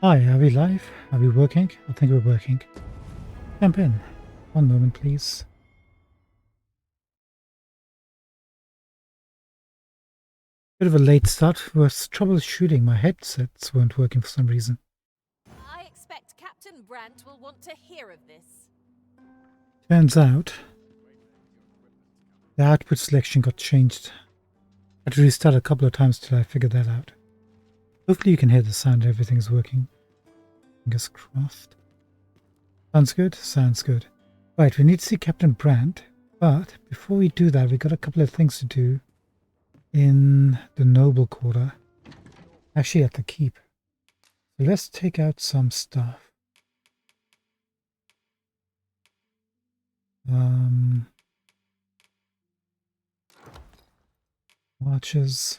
Hi, are we live? Are we working? I think we're working. Jump in. One moment, please. Bit of a late start. Was troubleshooting. My headsets weren't working for some reason. I expect Captain Brandt will want to hear of this. Turns out, the output selection got changed. I had to restart a couple of times till I figured that out. Hopefully you can hear the sound. Everything's working. Fingers crossed. Sounds good? Sounds good. Right, we need to see Captain Brandt. But before we do that, we got a couple of things to do in the Noble Quarter. Actually, at the keep. So let's take out some stuff. Watches.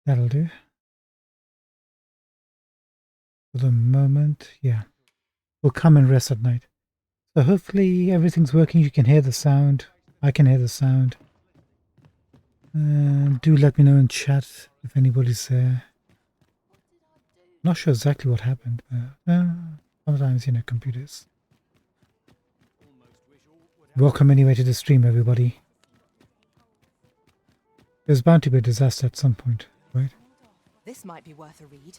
That'll do. For the moment, yeah. We'll come and rest at night. So hopefully everything's working. You can hear the sound. I can hear the sound. Do let me know in chat if anybody's there. Not sure exactly what happened, but sometimes, computers. Welcome anyway to the stream, everybody. There's bound to be a disaster at some point, right? This might be worth a read.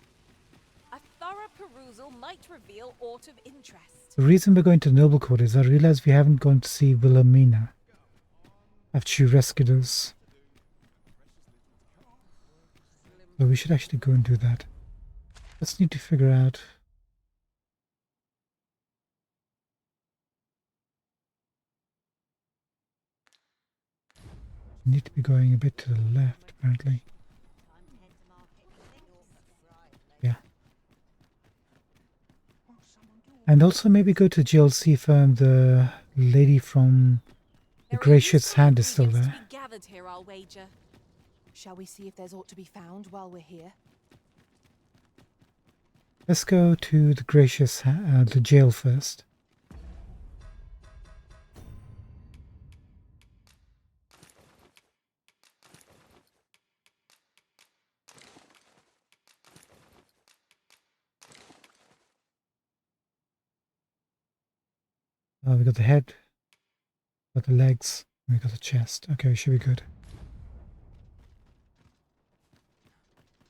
A thorough perusal might reveal aught of interest. The reason we're going to Noble Court is I realize we haven't gone to see Wilhelmina after she rescued us. So we should actually go and do that. Let's need to figure out. We need to be going a bit to the left, apparently. Yeah. And also maybe go to GLC firm. The lady from the Gracious Hand is still there. Gathered here, I'll wager. Shall we see if there's aught to be found while we're here? Let's go to the Gracious the jail first. Oh, we got the head, got the legs, and we got the chest. Okay, should be good.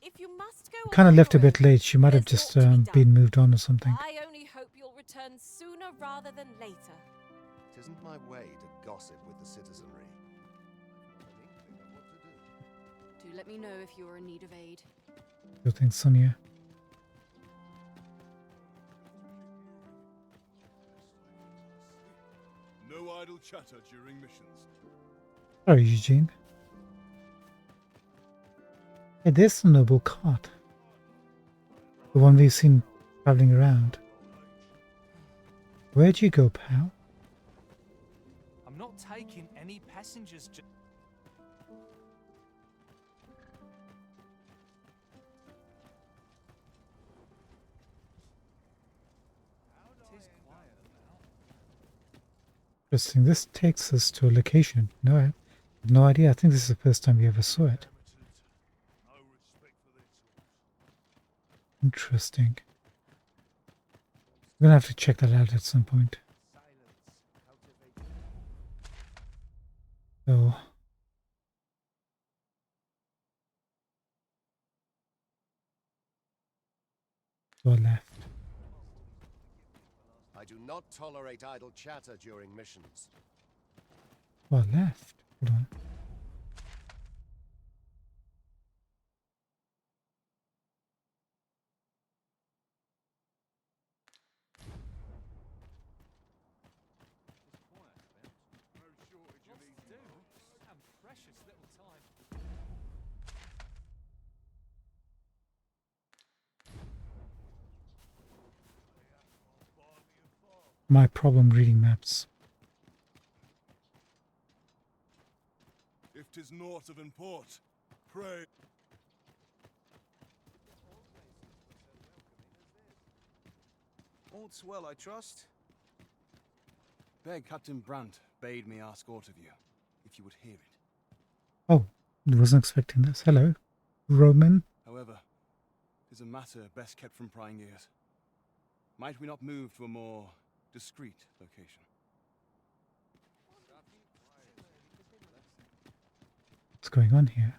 If you must go, Kind of left a bit late. She might have just been moved on or something. I only hope you'll return sooner rather than later. It isn't my way to gossip with the citizenry. Do let me know if you are in need of aid. Good thing, Sonia. No idle chatter during missions. Sorry, Eugene. Hey, there's the noble cart. The one we've seen traveling around. Where'd you go, pal? I'm not taking any passengers. Interesting. This takes us to a location. No, I have no idea. I think this is the first time we ever saw it. Interesting. We're gonna have to check that out at some point. So, to our left. I do not tolerate idle chatter during missions. To our left. Hold on. My problem reading maps. If 'tis naught of import, pray. All's well, I trust. Beg Captain Brandt bade me ask aught of you, if you would hear it. Oh, I wasn't expecting this. Hello, Roman. However, 'tis a matter best kept from prying ears. Might we not move to a more discreet location? What's going on here?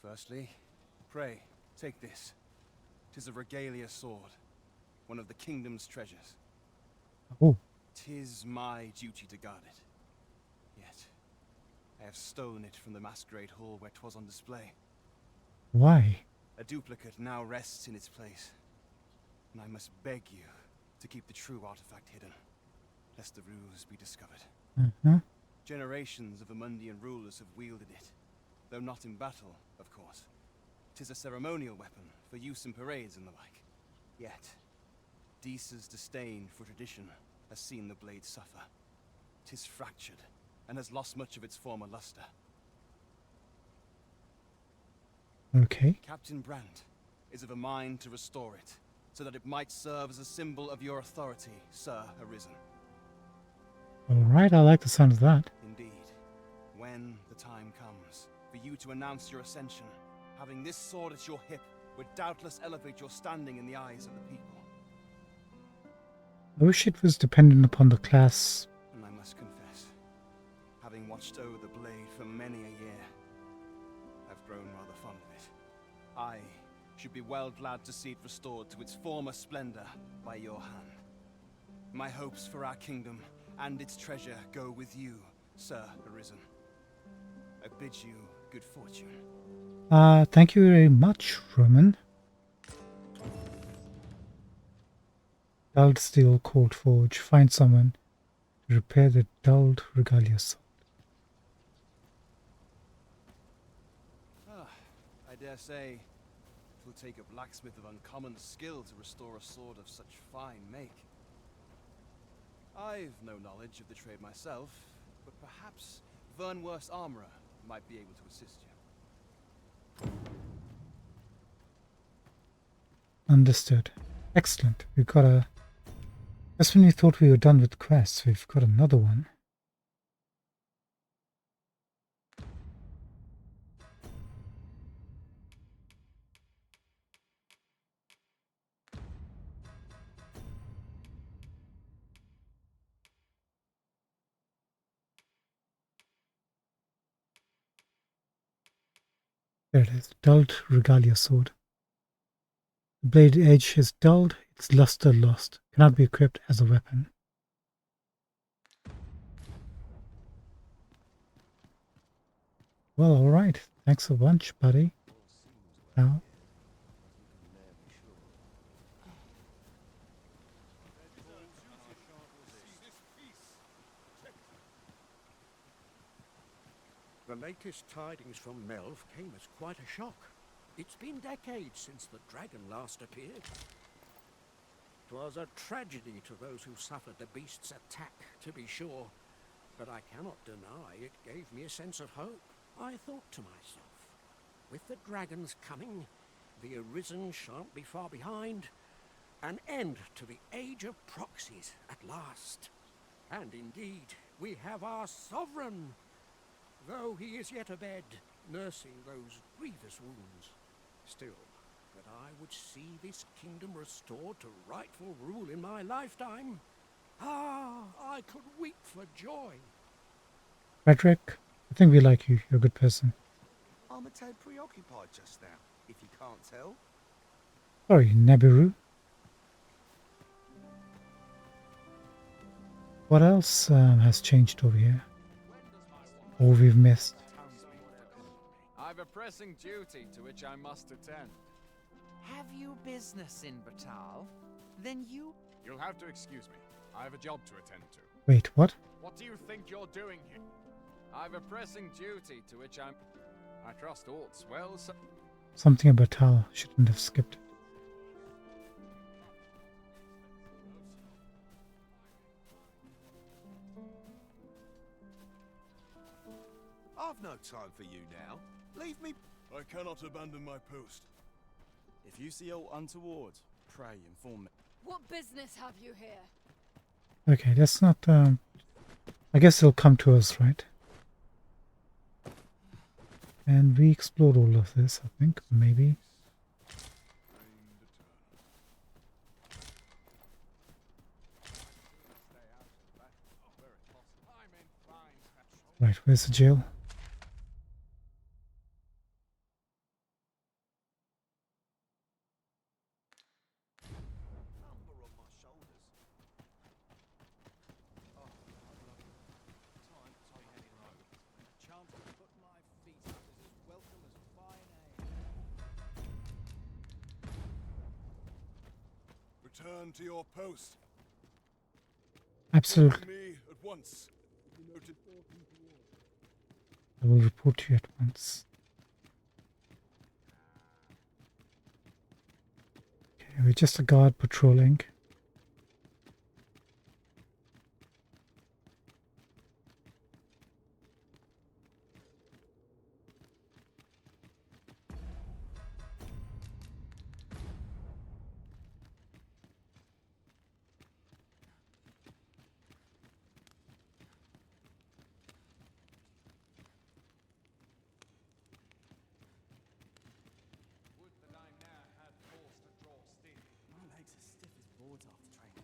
Firstly, pray, take this. 'Tis a regalia sword, one of the kingdom's treasures. Oh, 'Tis my duty to guard it. Yet, I have stolen it from the masquerade hall where 'twas on display. why? A duplicate now rests in its place, and I must beg you to keep the true artifact hidden, lest the ruse be discovered. Uh-huh. Generations of Amundian rulers have wielded it, though not in battle, of course. 'Tis a ceremonial weapon for use in parades and the like. Yet, Deesa's disdain for tradition has seen the blade suffer. 'Tis fractured, and has lost much of its former luster. Okay. Captain Brandt is of a mind to restore it, so that it might serve as a symbol of your authority, Sir Arisen. Alright, I like the sound of that. Indeed, when the time comes for you to announce your ascension, having this sword at your hip would doubtless elevate your standing in the eyes of the people. I wish it was dependent upon the class. And I must confess, having watched over the blade for many a year, I've grown rather fond of it. I should be well glad to see it restored to its former splendor by your hand. My hopes for our kingdom and its treasure go with you, Sir Arisen. I bid you good fortune. Thank you very much, Roman. Dulled steel cold forge. Find someone to repair the dulled regalia sword. I dare say it will take a blacksmith of uncommon skill to restore a sword of such fine make. I've no knowledge of the trade myself, but perhaps Vernworth's armorer might be able to assist you. Understood. Excellent. We've got a... Just when we thought we were done with quests, we've got another one. There it is. Dulled regalia sword. The blade edge is dulled, its luster lost. Cannot be equipped as a weapon. Well, alright. Thanks a bunch, buddy. Now, The latest tidings from Melv came as quite a shock. It's been decades since the dragon last appeared. 'Twas a tragedy to those who suffered the beast's attack, to be sure, but I cannot deny it gave me a sense of hope. I thought to myself, with the dragons coming, the Arisen shan't be far behind. An end to the age of proxies at last. And indeed, we have our sovereign, though he is yet abed, nursing those grievous wounds. Still, that I would see this kingdom restored to rightful rule in my lifetime. Ah, I could weep for joy. Frederick, I think we like you. You're a good person. I'm a tad preoccupied just now, if you can't tell. Sorry, Nebiru. What else has changed over here? Or we've missed? I've a pressing duty to which I must attend. Have you business in Batal? Then You'll have to excuse me. I have a job to attend to. Wait, what? What do you think you're doing here? I've a pressing duty to which I trust aught's well, so... Something about Tal. Shouldn't have skipped it. I've no time for you now. Leave me... I cannot abandon my post. If you see aught untoward, pray inform me. What business have you here? Okay, that's not... I guess it'll come to us, right? And we explored all of this, I think, maybe. Right, where's the jail? Return to your post. Absolutely. Me at once. You noted I will report to you at once. Okay, we're just a guard patrolling. Would that I ne'er had force to draw steel. My legs are stiff as boards after training.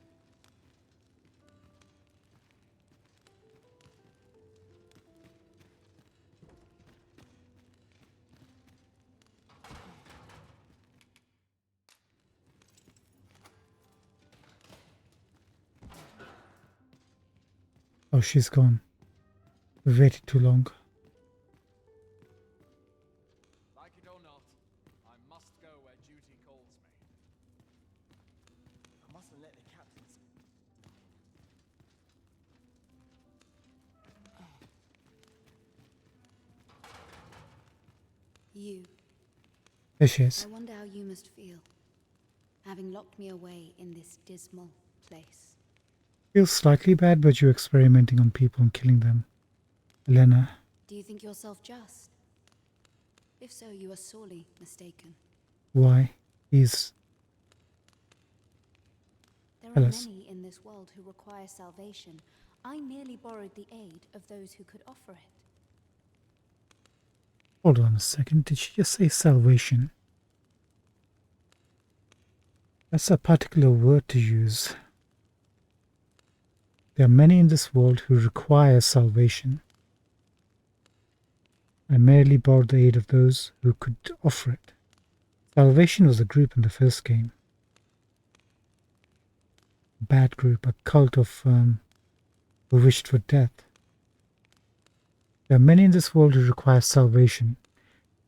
Oh, she's gone. We've waited too long. Like it or not, I must go where duty calls me. I mustn't let the captains. You. There she is. I wonder how you must feel, having locked me away in this dismal place. Feels slightly bad, but you're experimenting on people and killing them. Elena. Do you think yourself just? If so, you are sorely mistaken. Why? He's... There Tell are us. many in this world who require salvation. I merely borrowed the aid of those who could offer it. Hold on a second. Did she just say salvation? That's a particular word to use. There are many in this world who require salvation. I merely borrowed the aid of those who could offer it. Salvation was a group in the first game. Bad group, a cult of who wished for death. There are many in this world who require salvation.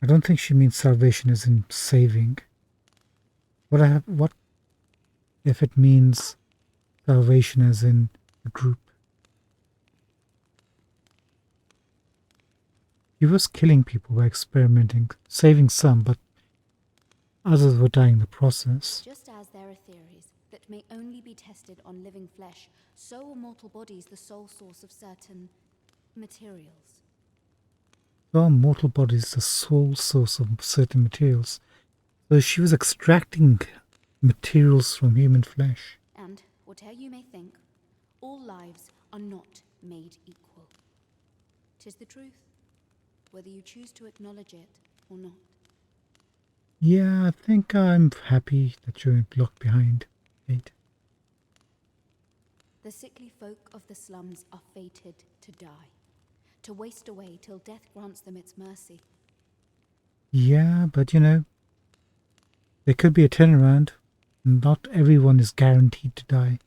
I don't think she means salvation as in saving. What if it means salvation as in a group? He was killing people by experimenting, saving some, but others were dying in the process. Just as there are theories that may only be tested on living flesh, so are mortal bodies the sole source of certain materials. So are mortal bodies the sole source of certain materials. So she was extracting materials from human flesh. And, whatever you may think, all lives are not made equal. 'Tis the truth, whether you choose to acknowledge it or not. Yeah, I think I'm happy that you're locked behind gate. The sickly folk of the slums are fated to die, to waste away till death grants them its mercy. Yeah, but you know, there could be a turnaround. Not everyone is guaranteed to die.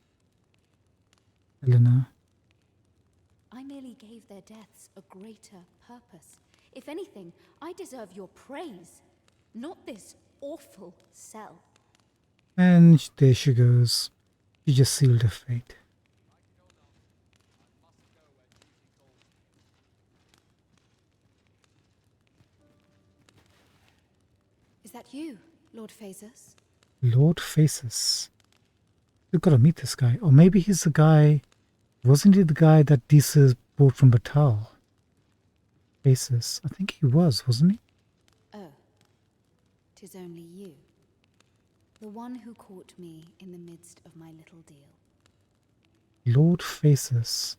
Eleanor. I merely gave their deaths a greater purpose. If anything, I deserve your praise, not this awful cell. And there she goes. She just sealed her fate. Is that you, Lord Phasus? Lord Faces. We've got to meet this guy. Or maybe he's the guy... Wasn't he the guy that Disa bought from Batal? Faces. I think he was, wasn't he? Oh, 'Tis only you. The one who caught me in the midst of my little deal. Lord Faces.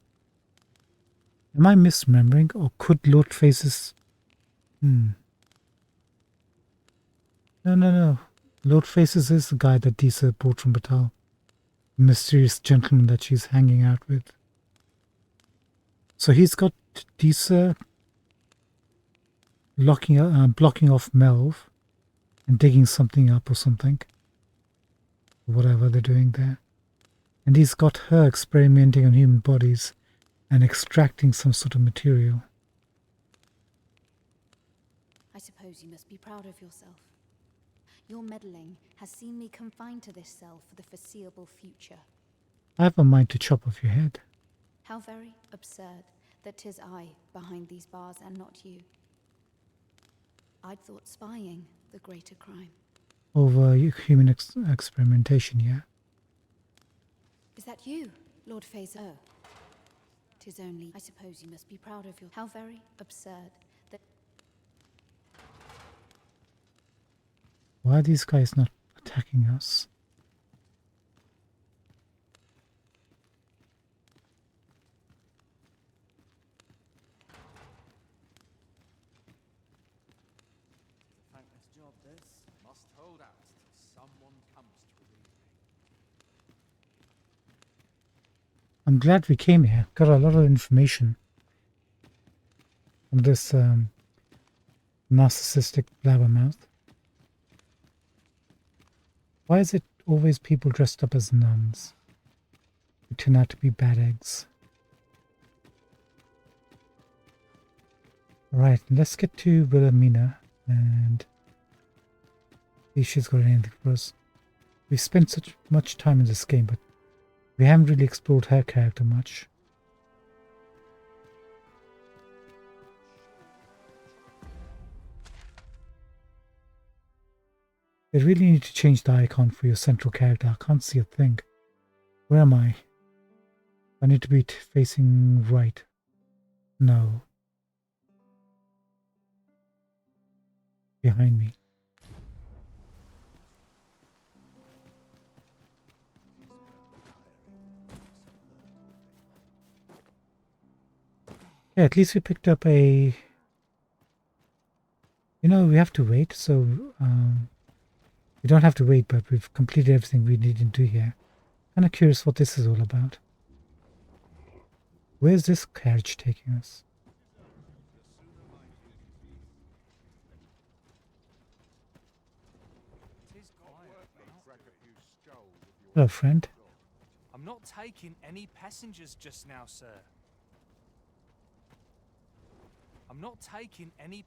Am I misremembering, or could Lord Faces... No. Lord Faces is the guy that Disa brought from Batal. The mysterious gentleman that she's hanging out with. So he's got Disa blocking off Melv and digging something up or something. Whatever they're doing there. And he's got her experimenting on human bodies and extracting some sort of material. I suppose you must be proud of yourself. Your meddling has seen me confined to this cell for the foreseeable future. I have a mind to chop off your head. How very absurd that 'tis I behind these bars and not you. I'd thought spying the greater crime. Over human experimentation, yeah? Is that you, Lord Fazer? Oh. 'Tis only... I suppose you must be proud of your... How very absurd that... Why are these guys not attacking us? Thankless job, this. Must hold out till someone comes to relieve me. I'm glad we came here. Got a lot of information from this narcissistic blabbermouth. Why is it always people dressed up as nuns who turn out to be bad eggs? Right, let's get to Wilhelmina and see if she's got anything for us. We spent such much time in this game, but we haven't really explored her character much. They really need to change the icon for your central character. I can't see a thing. Where am I? I need to be facing right. No. Behind me. Yeah, at least we picked up a... You know, we have to wait, so... we don't have to wait, but we've completed everything we need to do here. Kind of curious what this is all about. Where's this carriage taking us? Hello, friend. I'm not taking any passengers just now, sir. I'm not taking any...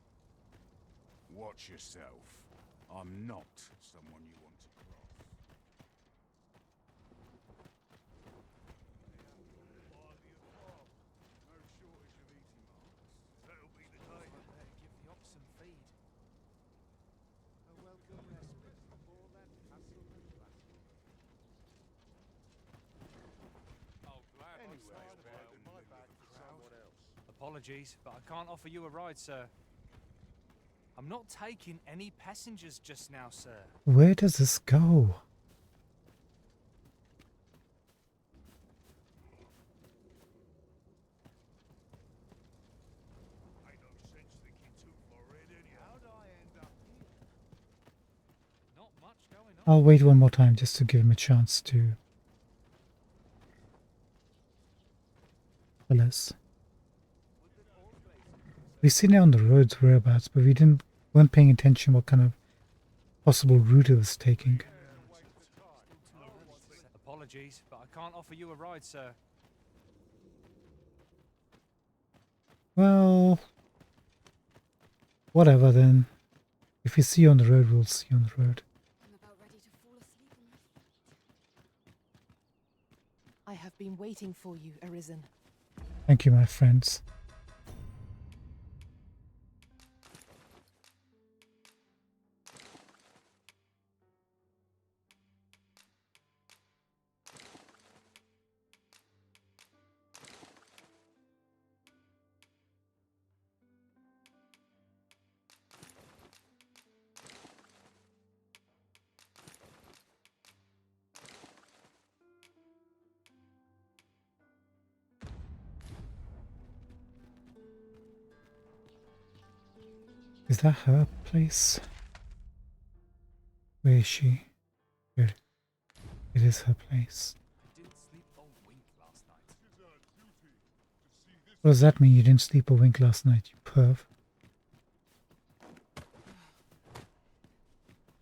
Watch yourself. I'm not someone you want to cross. No shortage of eating marks. That'll be the day. I better give the oxen feed. A welcome respite from all that hassle and bustle. I'll gladly Anyway, my back to someone else. Apologies, but I can't offer you a ride, sir. I'm not taking any passengers just now, sir. Where does this go? Ain't no sense thinking too far ahead anyhow. How'd I end up here? Not much going on. I'll wait one more time just to give him a chance to... tell us. We've seen it on the roads whereabouts, but weren't paying attention what kind of possible route it was taking. Apologies, but I can't offer you a ride, sir. Well, whatever then. If we see you on the road, we'll see you on the road. I'm about ready to fall asleep on my feet. I have been waiting for you, Arisen. Thank you, my friends. Is that her place? Where is she? Good. It is her place. What does that mean? You didn't sleep or wink last night, you perv?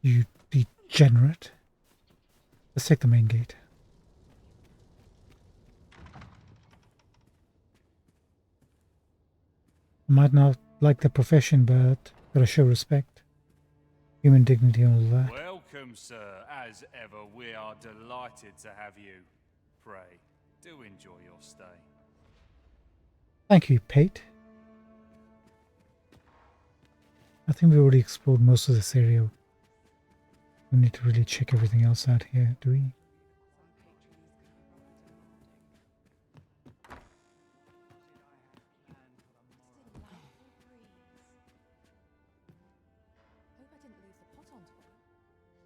You degenerate. Let's take the main gate. I might not like the profession, but gotta show respect. Human dignity and all that. Welcome, sir. As ever, we are delighted to have you. Pray, do enjoy your stay. Thank you, Pate. I think we already explored most of this area. We need to really check everything else out here, do we? Hope I didn't lose the pot on top.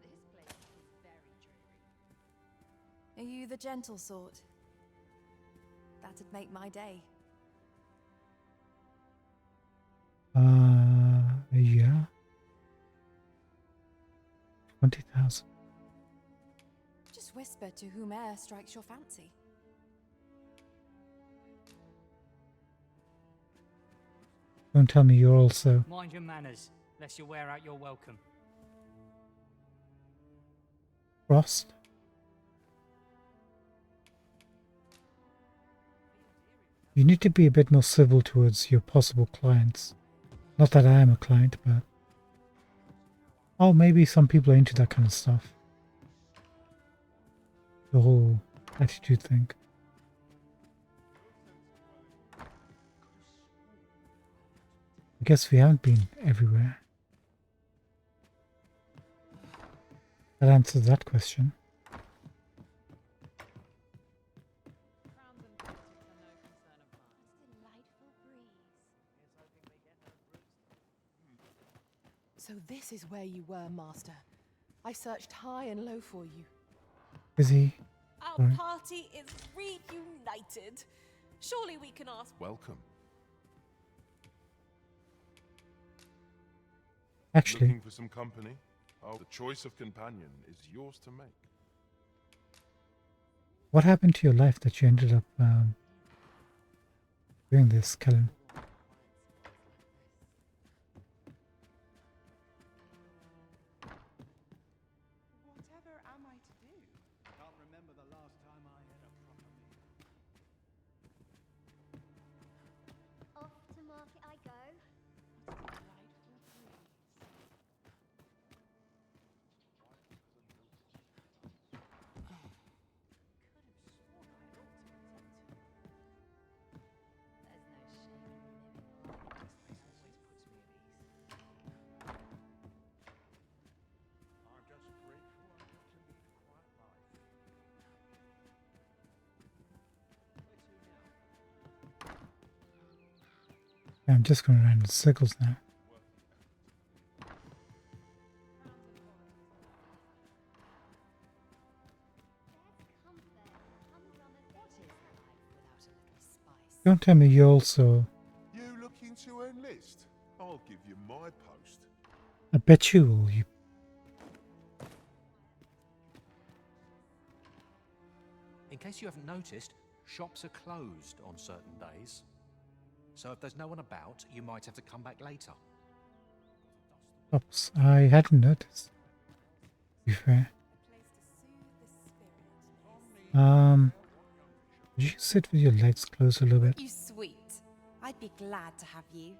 This place is very dreary. Are you the gentle sort? That'd make my day. Yeah. 20,000. Just whisper to whome'er strikes your fancy. Don't tell me you're also... Mind your manners, lest you wear out your welcome. Frost? You need to be a bit more civil towards your possible clients. Not that I am a client, but... Oh, maybe some people are into that kind of stuff. The whole attitude thing. I guess we haven't been everywhere. That answers that question. So this is where you were, Master. I searched high and low for you. Busy. Our Sorry. party is reunited. Surely we can ask. Welcome. Actually, Looking for some company? Oh, the choice of companion is yours to make. what happened to your life that you ended up doing this, Kellen? Whatever am I to do? I can't remember the last time I had a proper meal. Off to market I go. I'm just grateful I get to lead a quiet life. Yeah, I'm just going around in circles now. Don't tell me you also... You looking to enlist? I'll give you my post. I bet you will, you... In case you haven't noticed, shops are closed on certain days. So if there's no one about, you might have to come back later. Oops, I hadn't noticed. To be fair. Would you sit with your legs closed a little bit? You sweet. I'd be glad to have you.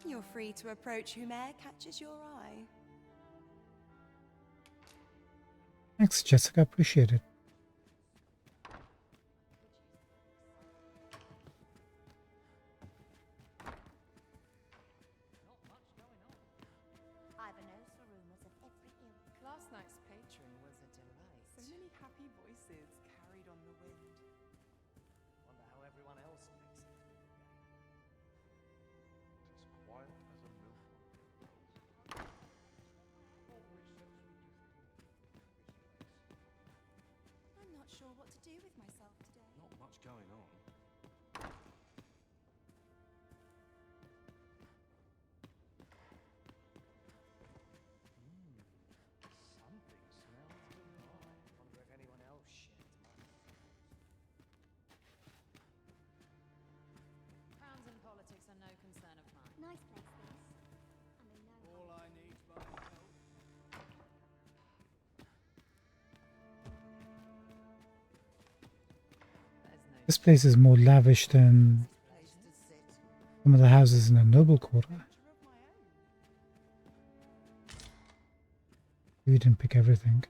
You're free to approach whome'er catches your eye. Thanks, Jessica. Appreciate it. I've a nose for rumors of every ill. Last night's patron was a delight. So many happy voices carried on the wind. Wonder how everyone else makes it. As quiet as a milk. I'm not sure what to do with myself today. Not much going on. This place is more lavish than some of the houses in the noble quarter. We didn't pick everything.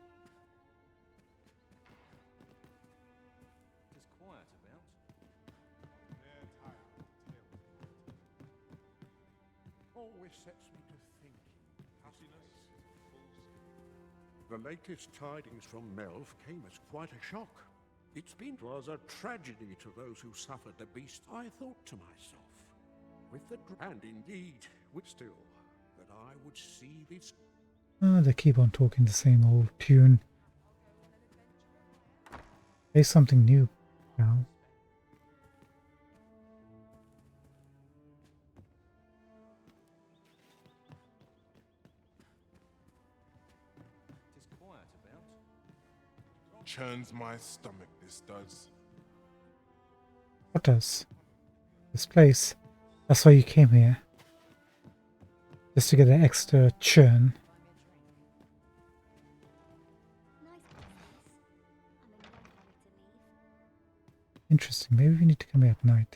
Always sets me to thinking. The latest tidings from Melv came as quite a shock. It's been was a tragedy to those who suffered the beast. I thought to myself, with the and indeed, with still, that I would see this. Oh, they keep on talking the same old tune. Say something new now. Churns my stomach, this does. What does? This place. That's why you came here. Just to get an extra churn. Interesting. Maybe we need to come here at night.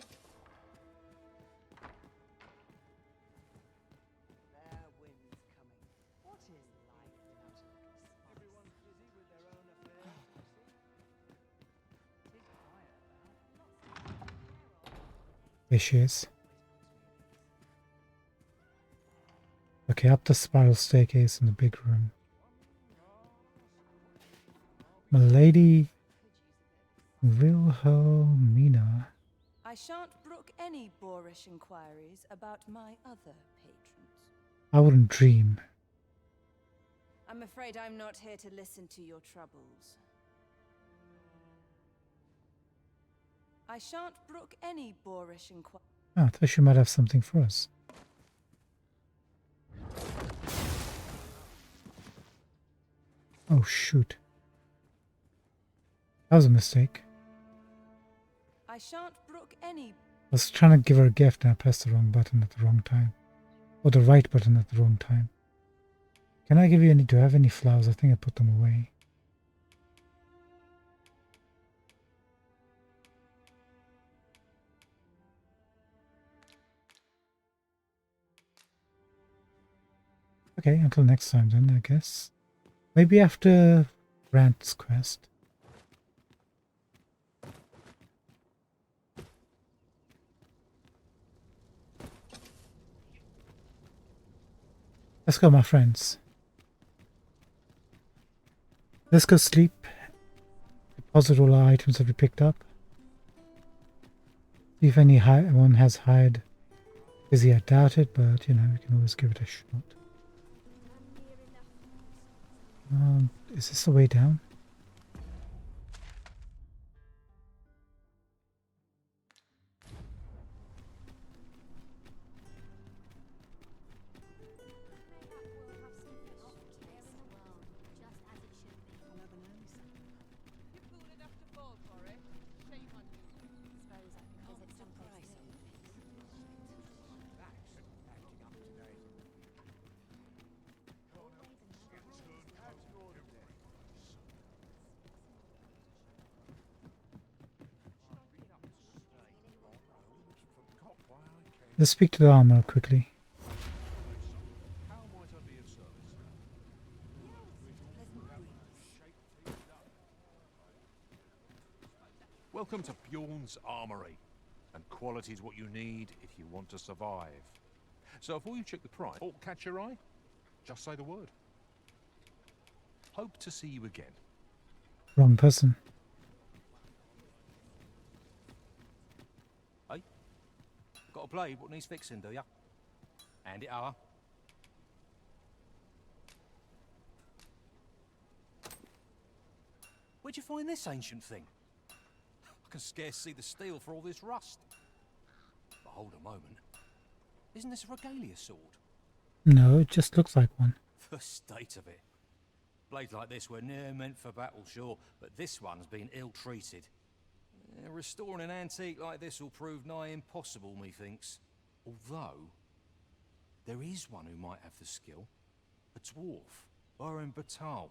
There she is. Okay, up the spiral staircase in the big room. Milady Wilhelmina. I shan't brook any boorish inquiries about my other patrons. I wouldn't dream. I'm afraid I'm not here to listen to your troubles. I shan't brook any boorish inquiries. Ah, I thought she might have something for us. Oh shoot. That was a mistake. I shan't brook any. I was trying to give her a gift and I pressed the wrong button at the wrong time. Or the right button at the wrong time. Can I give you any? Do I have any flowers? I think I put them away. Okay, until next time then, I guess. Maybe after Brant's quest. Let's go, my friends. Let's go sleep. Deposit all our items that we picked up. See if anyone has hired Busy, I doubt it, but you know, we can always give it a shot. Is this the way down? Let's speak to the armor quickly. Welcome to Bjorn's Armory, and quality is what you need if you want to survive. So before you check the price, or catch your eye, just say the word. Hope to see you again. Wrong person. Hey, got a blade? What needs fixing, do ya? And it are. Where'd you find this ancient thing? I can scarce see the steel for all this rust. But hold a moment. Isn't this a regalia sword? No, it just looks like one. The state of it. Blades like this were near meant for battle, sure, but this one's been ill-treated. Restoring an antique like this will prove nigh impossible, methinks. Although, there is one who might have the skill. A dwarf, Baron Batal.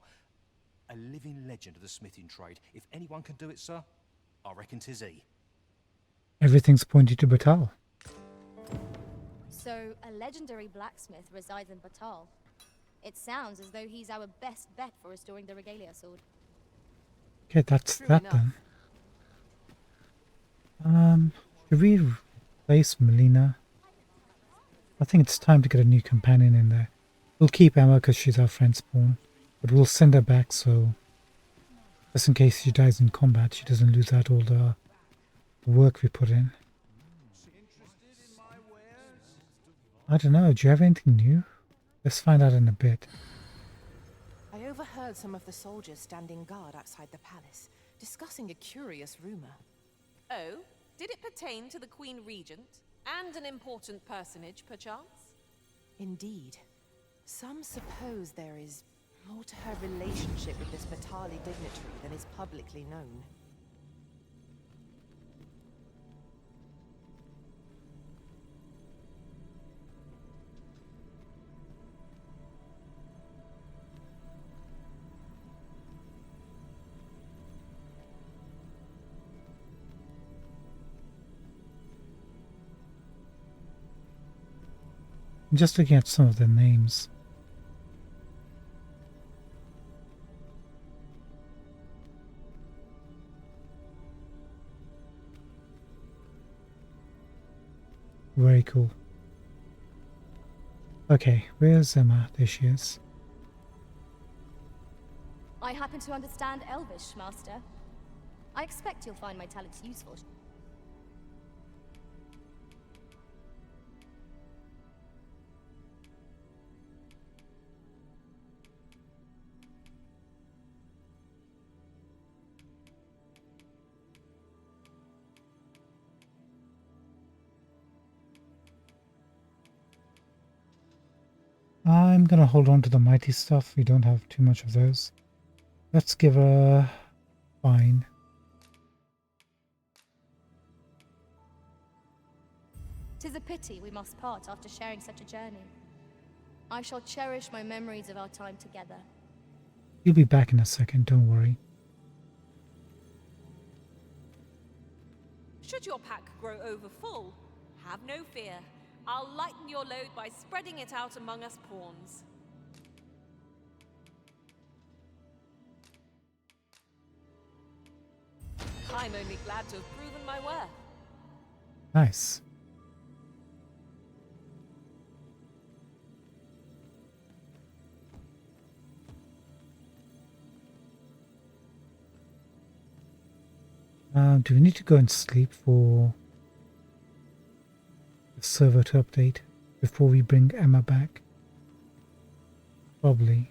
A living legend of the smithing trade. If anyone can do it, sir, I reckon 'tis he. Everything's pointing to Batal. So, a legendary blacksmith resides in Batal. It sounds as though he's our best bet for restoring the Regalia sword. Okay, that's True that enough. then. Should we replace Melina? I think it's time to get a new companion in there. We'll keep Emma because she's our friend spawn, but we'll send her back so, just in case she dies in combat, she doesn't lose out all the work we put in. I don't know, do you have anything new? Let's find out in a bit. I overheard some of the soldiers standing guard outside the palace, discussing a curious rumor. Oh? Did it pertain to the Queen Regent? And an important personage, perchance? Indeed. Some suppose there is more to her relationship with this Batali dignitary than is publicly known. I'm just looking at some of the names. Very cool. Okay, where's Emma? There she is. I happen to understand Elvish, Master. I expect you'll find my talents useful. I'm gonna hold on to the mighty stuff. We don't have too much of those. Let's give her fine. Tis a pity we must part after sharing such a journey. I shall cherish my memories of our time together. You'll be back in a second, don't worry. Should your pack grow over full, have no fear. I'll lighten your load by spreading it out among us pawns. I'm only glad to have proven my worth. Nice. Do we need to go and sleep for the server to update before we bring Emma back? Probably.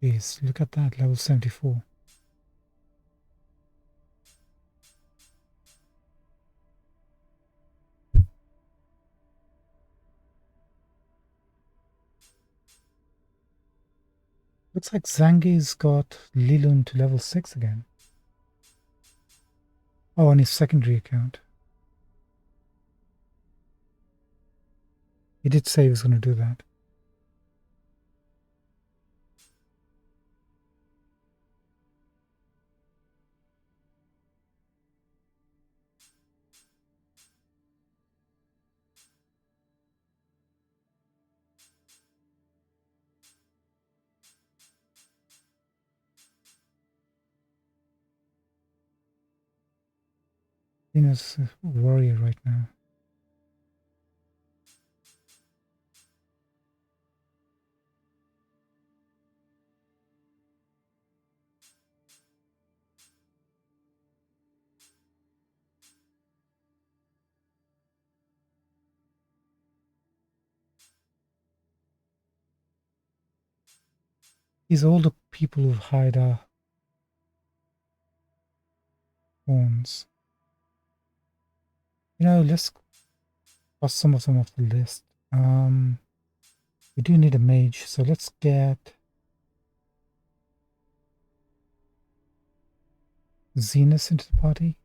Jeez, look at that, level 74. Looks like Zangi's got Lilun to level 6 again. Oh, on his secondary account. He did say he was going to do that. Tina's a warrior right now. These are all the people who hide our horns. You know, let's cross some of them off the list. We do need a mage, so let's get Zenus into the party.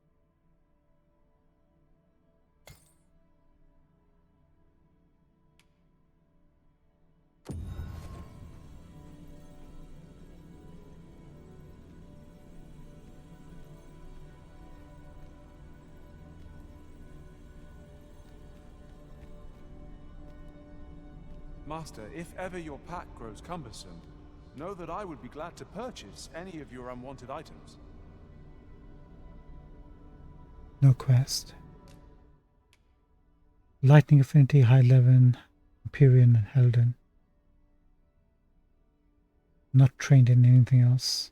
Master, if ever your pack grows cumbersome, know that I would be glad to purchase any of your unwanted items. No quest. Lightning Affinity, High Leven, Empyrean, and Helden. Not trained in anything else.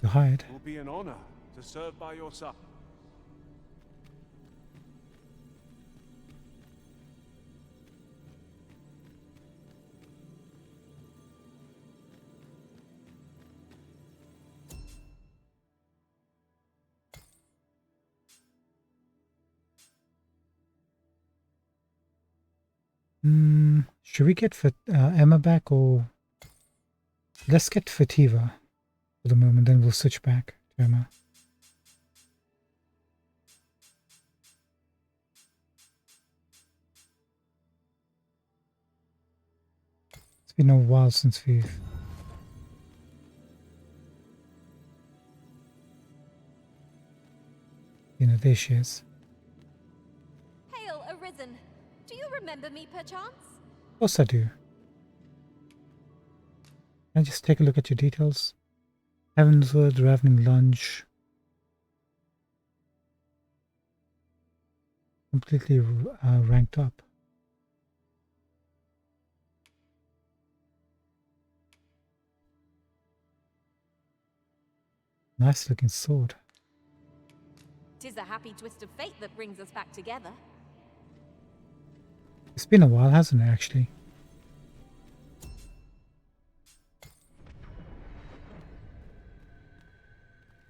You hired. It will be an honor to serve by your side. Should we get Emma back, or let's get Fativa for the moment, then we'll switch back to Emma. It's been a while since we've... there she is. Hail, Arisen. Do you remember me, perchance? Of course I do. Can I just take a look at your details? Heavensward, Ravening Lunge. Completely ranked up. Nice looking sword. 'Tis a happy twist of fate that brings us back together. It's been a while, hasn't it, actually?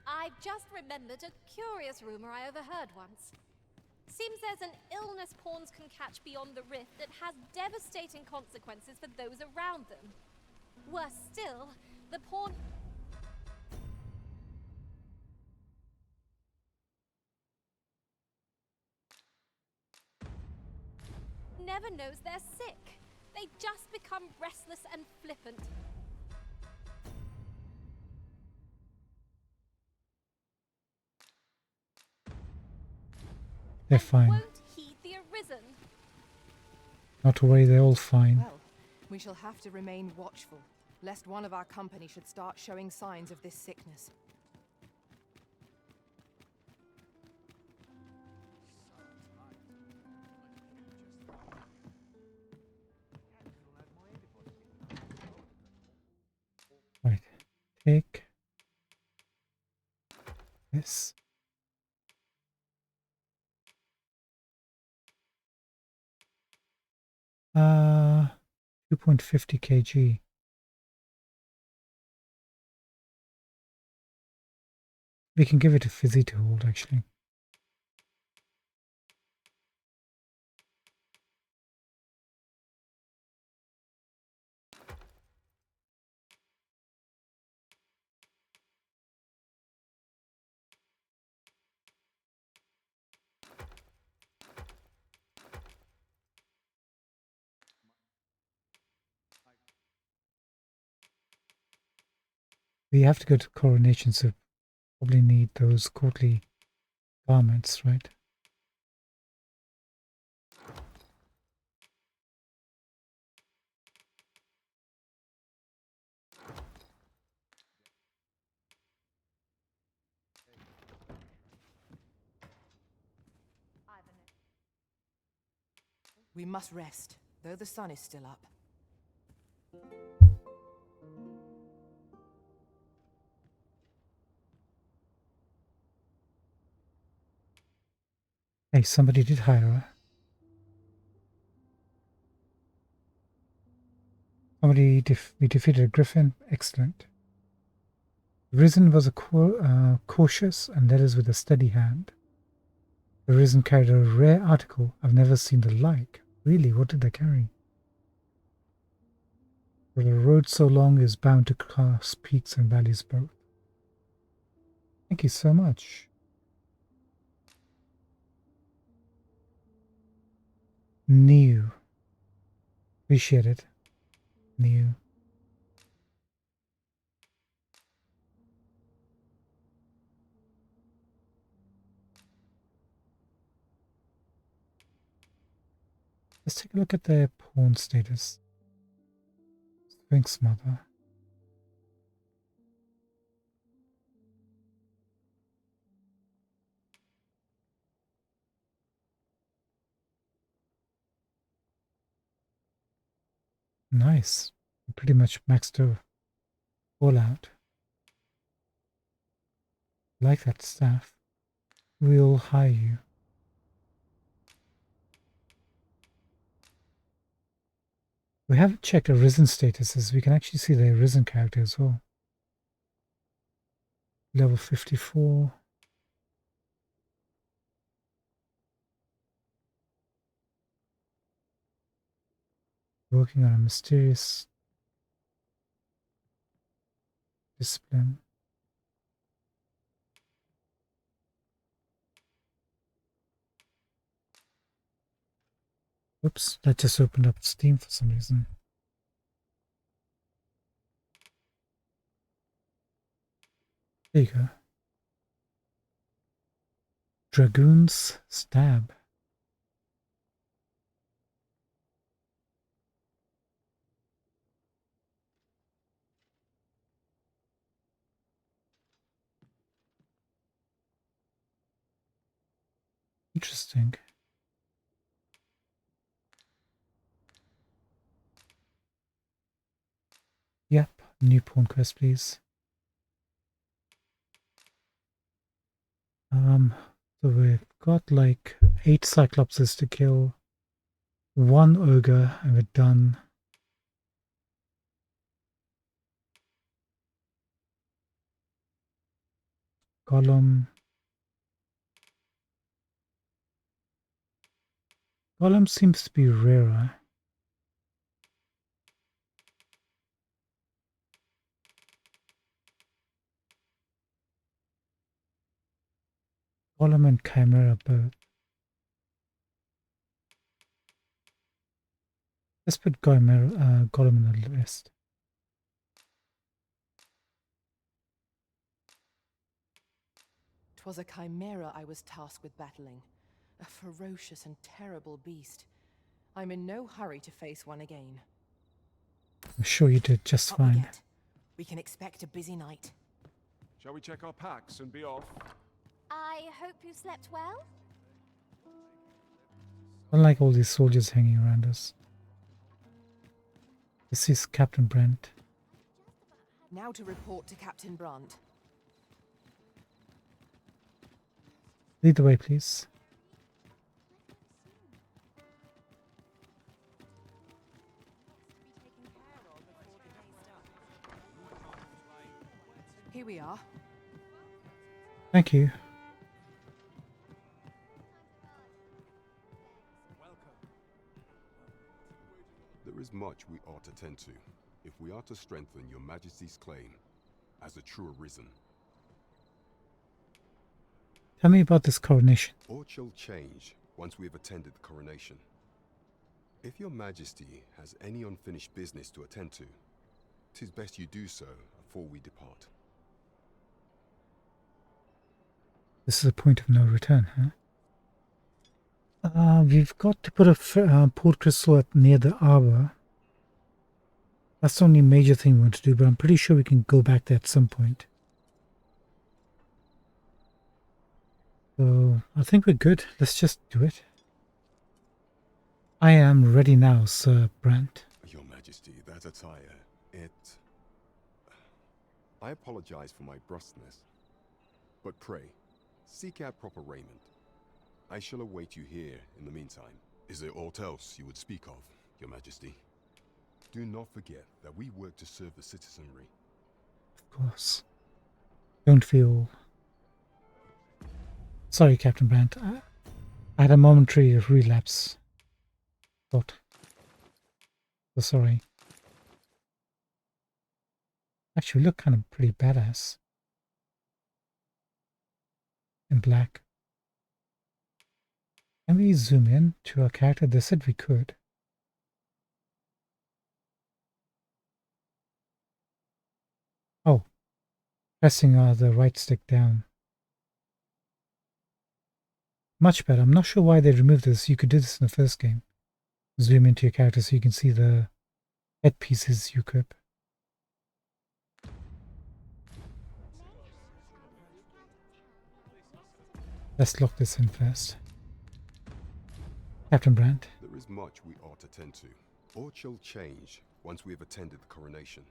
I've just remembered a curious rumor I overheard once. Seems there's an illness pawns can catch beyond the rift that has devastating consequences for those around them. Worse still, the pawn... never knows they're sick. They just become restless and flippant. They're fine. Won't heed the Arisen. Not to worry, they're all fine. Well, we shall have to remain watchful, lest one of our company should start showing signs of this sickness. Right. Take this. 2.50 kg. We can give it to Fizzy to hold, actually. We have to go to coronation, so probably need those courtly garments, right? We must rest, though the sun is still up. Hey, somebody did hire her. We defeated a griffin. Excellent. Risen was cautious and led us with a steady hand. The Risen carried a rare article. I've never seen the like. Really, what did they carry? For the road so long is bound to cross peaks and valleys both. I Thank you so much. New. Appreciate it. New. Let's take a look at their pawn status. Sphinx Mother. Nice. Pretty much maxed out. All out. Like that staff. We'll hire you. We haven't checked Arisen statuses. We can actually see the Arisen character as well. Level 54. Working on a mysterious discipline. Oops, that just opened up Steam for some reason. There you go. Dragoon's Stab. Interesting. Yep, new pawn quest, please. So we've got like 8 Cyclopses to kill, 1 Ogre, and we're done. Golem. Golem seems to be rarer. Golem and Chimera both. Let's put Golem in the list. "'Twas a chimera I was tasked with battling. A ferocious and terrible beast. I'm in no hurry to face one again. I'm sure you did just Up we fine. get. We can expect a busy night. Shall we check our packs and be off? I hope you slept well? I don't like all these soldiers hanging around us. This is Captain Brent. Now to report to Captain Brandt. Lead the way, please. Here we are. Thank you. There is much we ought to tend to, if we are to strengthen your Majesty's claim as a true Arisen. Tell me about this coronation. Aught shall change once we have attended the coronation. If your Majesty has any unfinished business to attend to, 'tis best you do so before we depart. This is a point of no return, huh? We've got to put a port crystal near the arbor. That's the only major thing we want to do, but I'm pretty sure we can go back there at some point. So I think we're good. Let's just do it. I am ready now, Sir Brent. Your Majesty, that attire, I apologize for my brusqueness, but pray, seek out proper raiment. I shall await you here in the meantime. Is there aught else you would speak of, Your Majesty? Do not forget that we work to serve the citizenry. Of course. Don't feel... Sorry, Captain Brent. I had a momentary relapse. Thought. So sorry. Actually, we look kind of pretty badass. in black. Can we zoom in to our character? They said we could. Oh, pressing the right stick down. Much better. I'm not sure why they removed this. You could do this in the first game. Zoom into your character so you can see the head pieces you equip. Let's lock this in first. Captain Brandt. There is much we ought to tend to. Aught shall change once we have attended the coronation.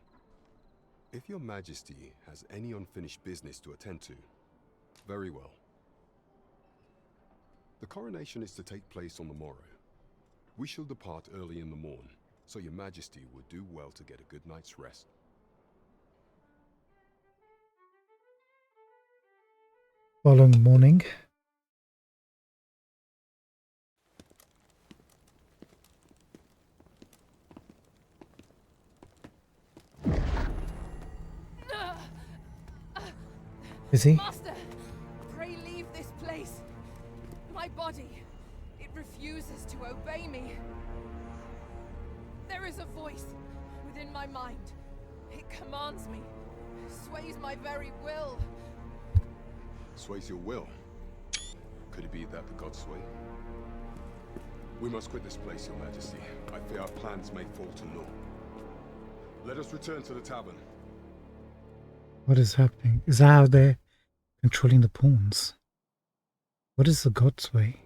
If your majesty has any unfinished business to attend to, very well. The coronation is to take place on the morrow. We shall depart early in the morn, so your majesty would do well to get a good night's rest. Following morning. Is he? Master, pray leave this place. My body, it refuses to obey me. There is a voice within my mind. It commands me, sways my very will. Sways your will? Could it be that the gods sway? We must quit this place, your majesty. I fear our plans may fall to naught. Let us return to the tavern. What is happening? Is that how they're controlling the pawns? What is the god's way?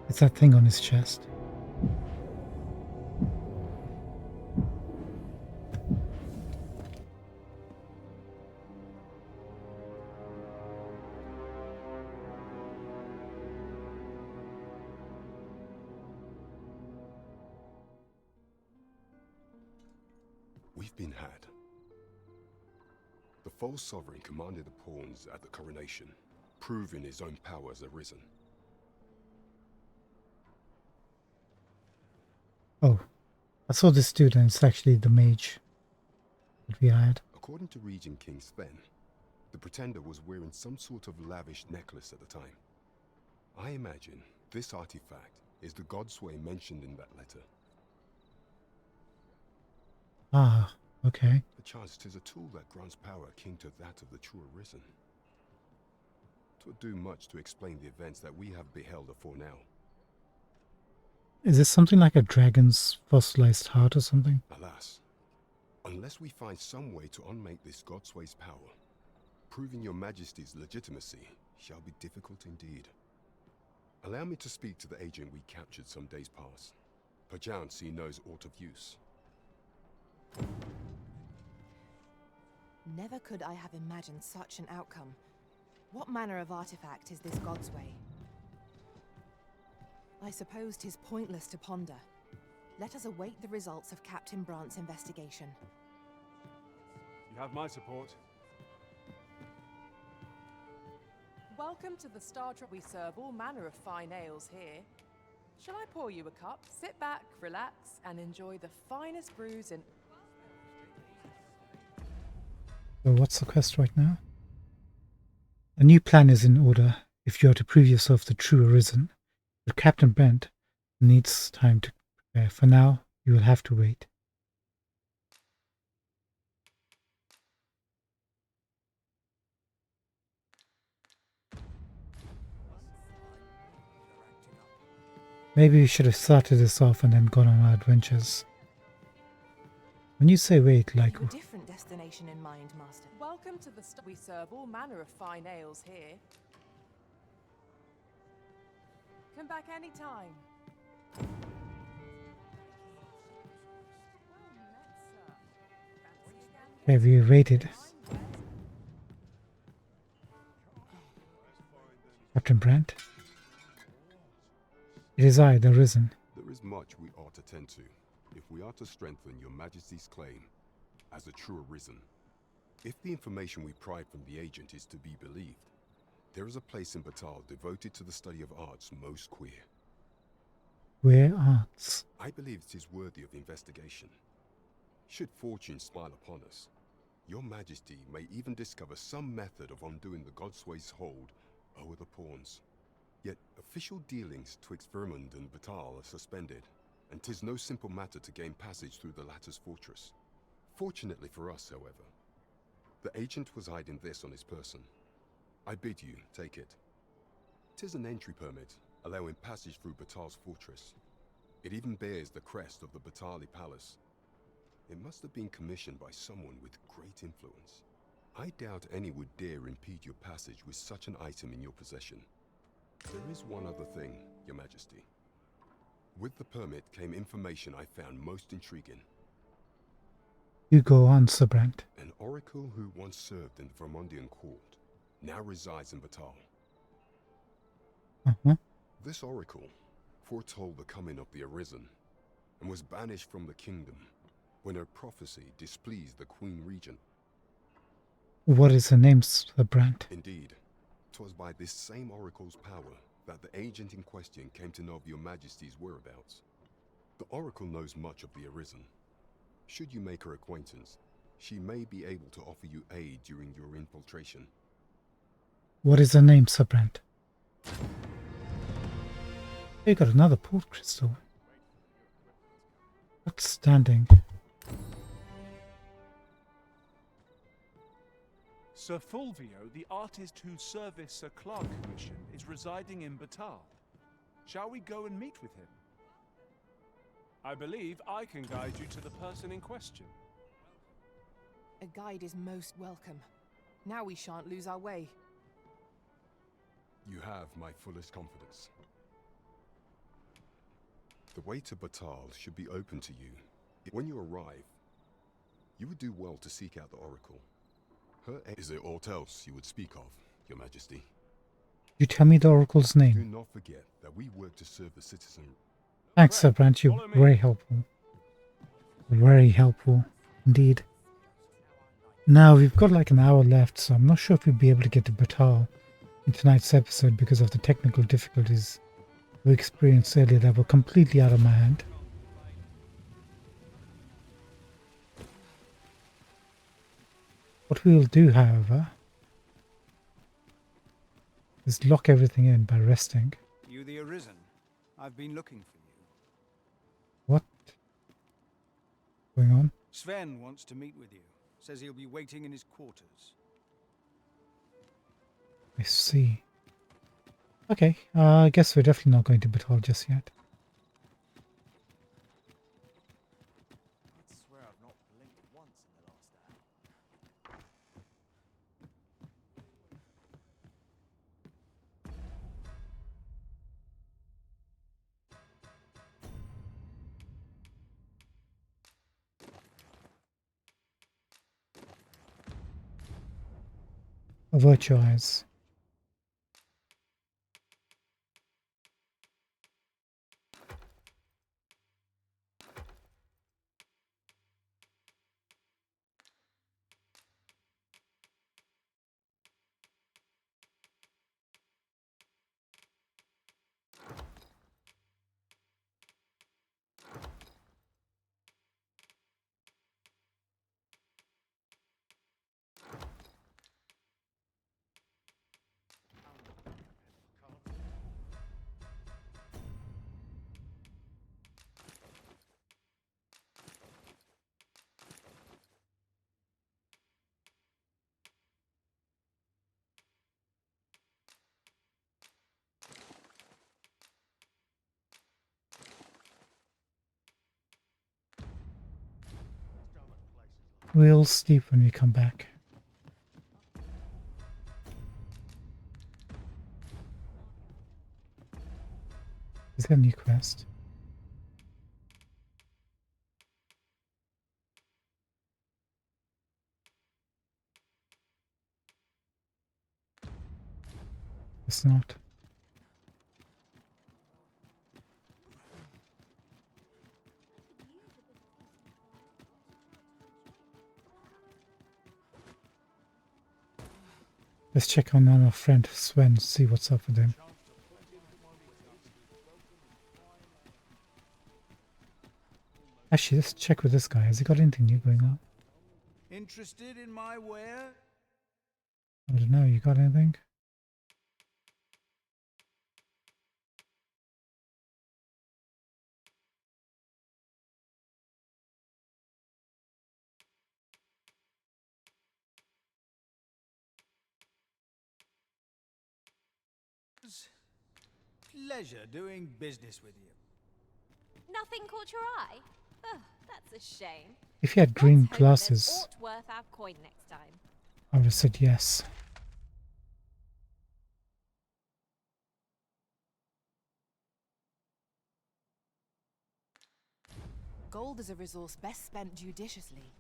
It's that thing on his chest. We've been had. The false sovereign commanded the pawns at the coronation, proving his own power as arisen. Oh, I saw this dude and it's actually the mage that we hired. According to Regent King Sven, the pretender was wearing some sort of lavish necklace at the time. I imagine this artifact is the godsway mentioned in that letter. Ah, okay. Perchance 'tis a tool that grants power akin to that of the true arisen. 'Twould do much to explain the events that we have beheld afore now. Is this something like a dragon's fossilized heart or something? Alas, unless we find some way to unmake this godsway's power, proving your majesty's legitimacy shall be difficult indeed. Allow me to speak to the agent we captured some days past. Perchance he knows aught of use. Never could I have imagined such an outcome. What manner of artifact is this god's way? I suppose 'tis pointless to ponder. Let us await the results of Captain Brandt's investigation. You have my support. Welcome to the Star Trek. We serve all manner of fine ales here. Shall I pour you a cup? Sit back, relax, and enjoy the finest brews in... So what's the quest right now? A new plan is in order if you are to prove yourself the true arisen, but Captain Brent needs time to prepare. For now, you will have to wait. Maybe we should have started this off and then gone on our adventures. When you say wait, like... A different destination in mind, Master. Welcome to the We serve all manner of fine ales here. Come back any time. Have you waited? Captain Brandt? It is I, the Risen. There is much we ought to tend to, if we are to strengthen your majesty's claim as a true arisen. If the information we pried from the agent is to be believed, there is a place in Batal devoted to the study of arts most queer. Queer arts? I believe it is worthy of investigation. Should fortune smile upon us, Your Majesty may even discover some method of undoing the Godsway's hold over the pawns. Yet official dealings twixt Vermund and Batal are suspended, and 'tis no simple matter to gain passage through the latter's fortress. Fortunately for us, however, the agent was hiding this on his person. I bid you take it. 'Tis an entry permit, allowing passage through Batal's fortress. It even bears the crest of the Batali Palace. It must have been commissioned by someone with great influence. I doubt any would dare impede your passage with such an item in your possession. There is one other thing, Your Majesty. With the permit came information I found most intriguing. You go on, Sir Brent. An oracle who once served in the Vermundian court now resides in Batal. This oracle foretold the coming of the Arisen and was banished from the kingdom when her prophecy displeased the Queen Regent. What is her name, Sir Brent? Indeed, 'twas by this same oracle's power that the agent in question came to know of your Majesty's whereabouts. The oracle knows much of the Arisen. Should you make her acquaintance, she may be able to offer you aid during your infiltration. What is her name, Sir Brent? You got another port crystal. Outstanding. Sir Fulvio, the artist whose service Sir Clark commissioned, is residing in Batal. Shall we go and meet with him? I believe I can guide you to the person in question. A guide is most welcome. Now we shan't lose our way. You have my fullest confidence. The way to Batal should be open to you. When you arrive, you would do well to seek out the oracle. Is there aught else you would speak of, Your Majesty? You tell me the oracle's Do name. not forget that we work to serve the citizen. Thanks, Sir Brent. You're very helpful. Very helpful, indeed. Now, we've got like an hour left, so I'm not sure if we'll be able to get to Batal in tonight's episode because of the technical difficulties we experienced earlier that were completely out of my hand. What we will do, however, is lock everything in by resting. You the Arisen? I've been looking for you. What? Going on? Sven wants to meet with you. Says he'll be waiting in his quarters. I see. Okay, I guess we're definitely not going to Batal just yet. I swear I've not blinked once in the last hour. Avert your eyes. We'll sleep when we come back. Is there a new quest? It's not. Let's check on our friend Sven, see what's up with him. Actually, let's check with this guy. Has he got anything new going on? Interested in my ware? I don't know, you got anything? Pleasure doing business with you. Nothing caught your eye? Oh, that's a shame. If you had green Let's hope there's glasses, aught worth our coin next time. I would have said yes. Gold is a resource best spent judiciously.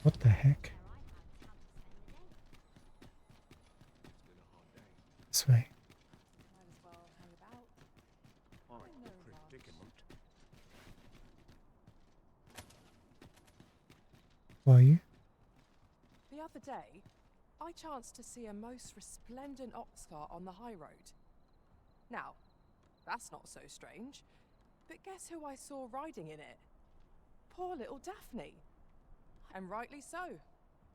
What the heck? This way. Predicament. Who are you? The other day, I chanced to see a most resplendent ox cart on the high road. Now, that's not so strange, but guess who I saw riding in it? Poor little Daphne. And rightly so,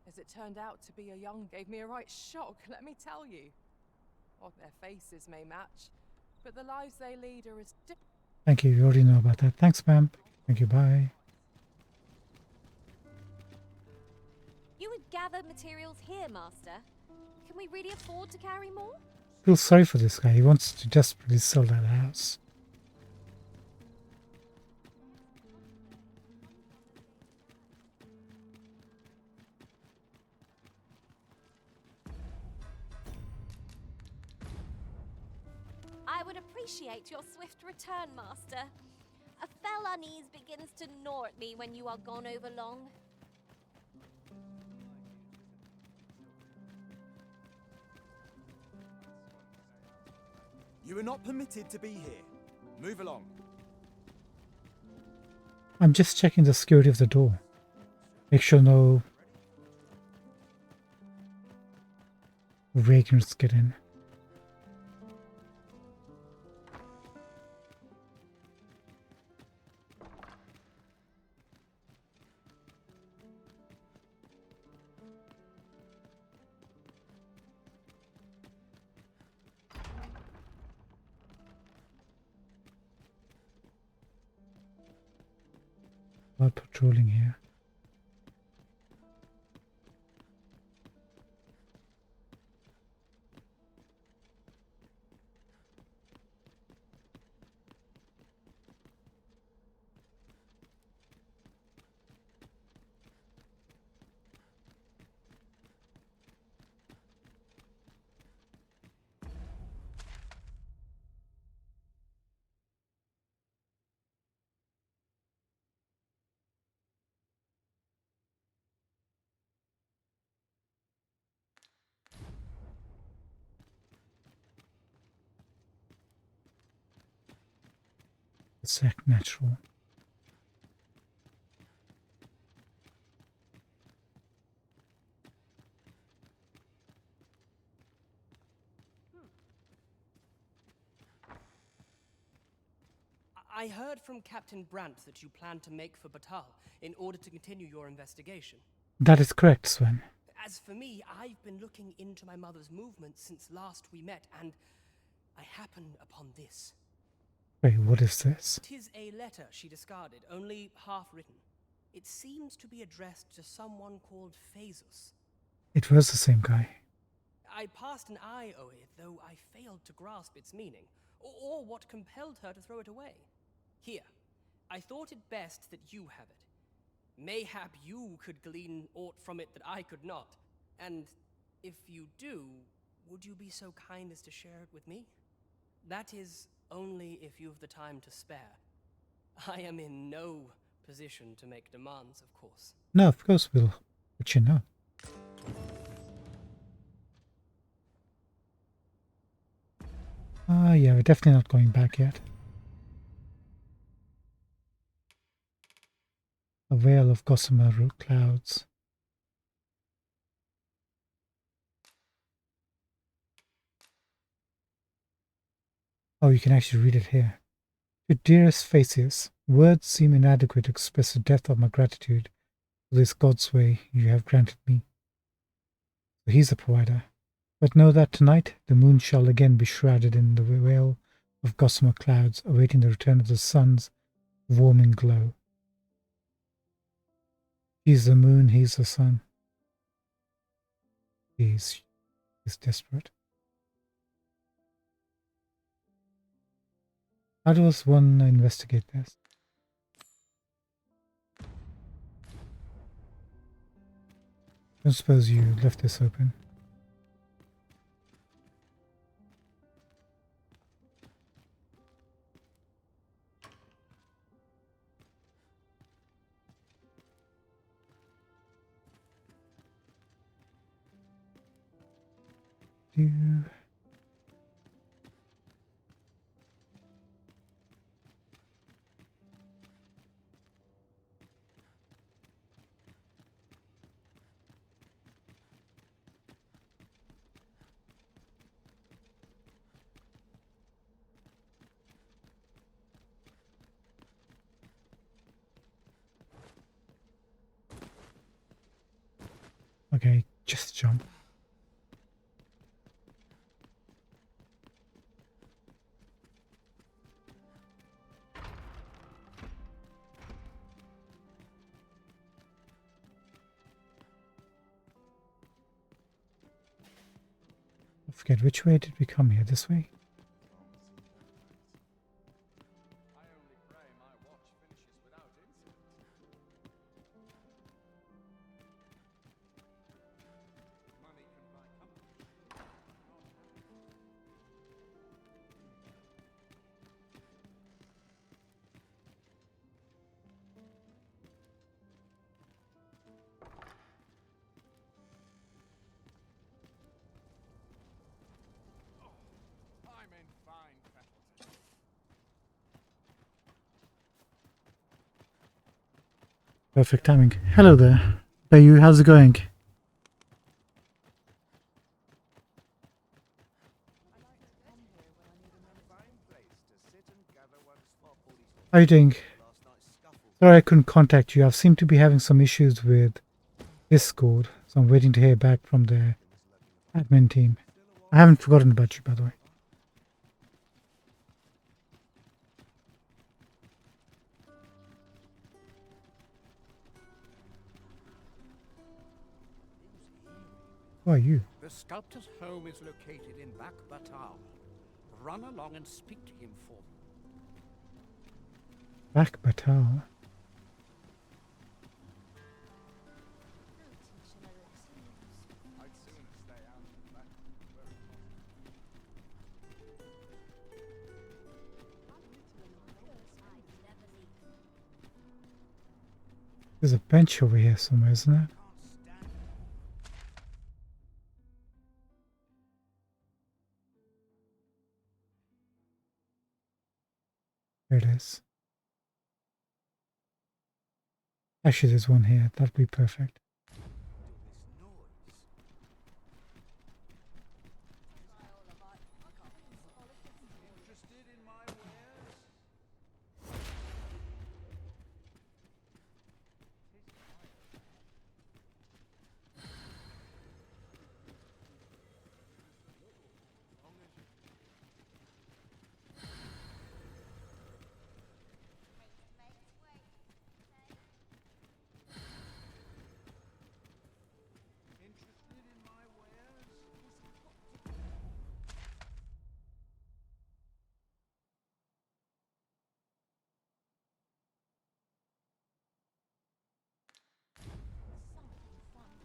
as it turned out to be a young gave me a right shock, let me tell you. What their faces may match, but the lives they lead are as Thank you, you already know about that. Thanks, ma'am. Thank you, bye. You would gather materials here, Master. Can we really afford to carry more? Feel sorry for this guy. He wants to desperately sell that house. I would appreciate your swift return, Master. A fell unease begins to gnaw at me when you are gone over long. You are not permitted to be here. Move along. I'm just checking the security of the door. Make sure no vagrants get in. While patrolling here. Let's act natural. I heard from Captain Brandt that you plan to make for Batal in order to continue your investigation. That is correct, Sven. As for me, I've been looking into my mother's movements since last we met, and I happened upon this. Wait, what is this? 'Tis a letter she discarded, only half written. It seems to be addressed to someone called Phaesus. It was the same guy. I passed an eye o'er it, though I failed to grasp its meaning, or what compelled her to throw it away. Here, I thought it best that you have it. Mayhap you could glean aught from it that I could not. And if you do, would you be so kind as to share it with me? That is only if you've the time to spare. I am in no position to make demands, of course. No, of course we'll let you know. Yeah, we're definitely not going back yet. veil of gossamer clouds. Oh, you can actually read it here. To dearest Phaseus, words seem inadequate to express the depth of my gratitude for this God's way you have granted me. So he's the provider. But know that tonight the moon shall again be shrouded in the veil of gossamer clouds, awaiting the return of the sun's warming glow. He's the moon, he's the sun. He's desperate. How does one investigate this? I don't suppose you left this open. Okay, just jump. I forget, which way did we come here? This way? I'm in fine fettle. Perfect timing. Hello there. Bayu, how's it going? How are you doing? Sorry I couldn't contact you. I seem to be having some issues with Discord, so I'm waiting to hear back from the admin team. I haven't forgotten about you, by the way. Who are you? The sculptor's home is located in Back Batal. Run along and speak to him for me. Back Batal. There's a bench over here somewhere, isn't there? There it is. Actually, there's one here. That'd be perfect.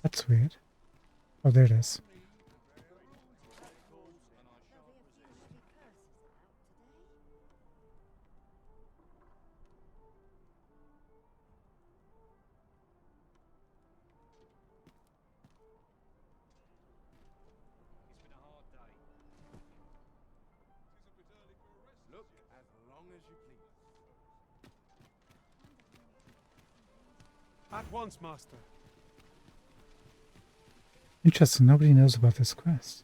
That's weird. Oh, there it is. Look as long as you please. At once, master. Interesting, nobody knows about this quest.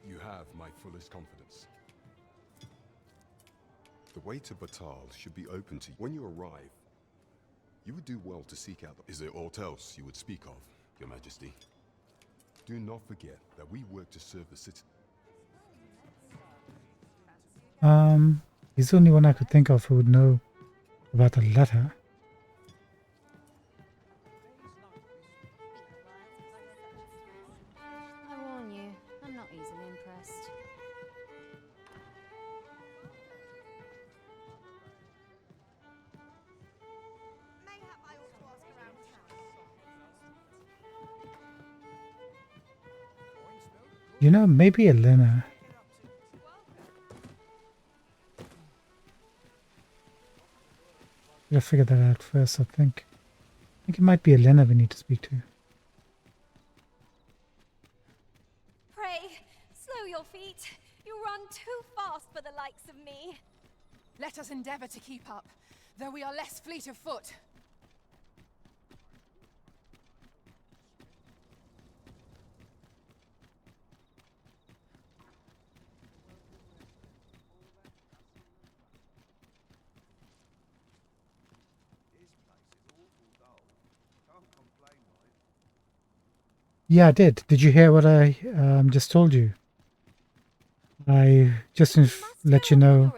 You have my fullest confidence. The way to Batal should be open to you. When you arrive, you would do well to seek out... Is there aught else you would speak of, Your Majesty? Do not forget that we work to serve the city. He's the only one I could think of who would know about the letter. I warn you, I'm not easily impressed. Mayhap I ought to ask around town. You know, maybe Elena. Gotta figure that out first, I think. I think it might be Elena we need to speak to. Pray, slow your feet. You run too fast for the likes of me. Let us endeavor to keep up, though we are less fleet of foot. Yeah, I did. Did you hear what I just told you? I just let you know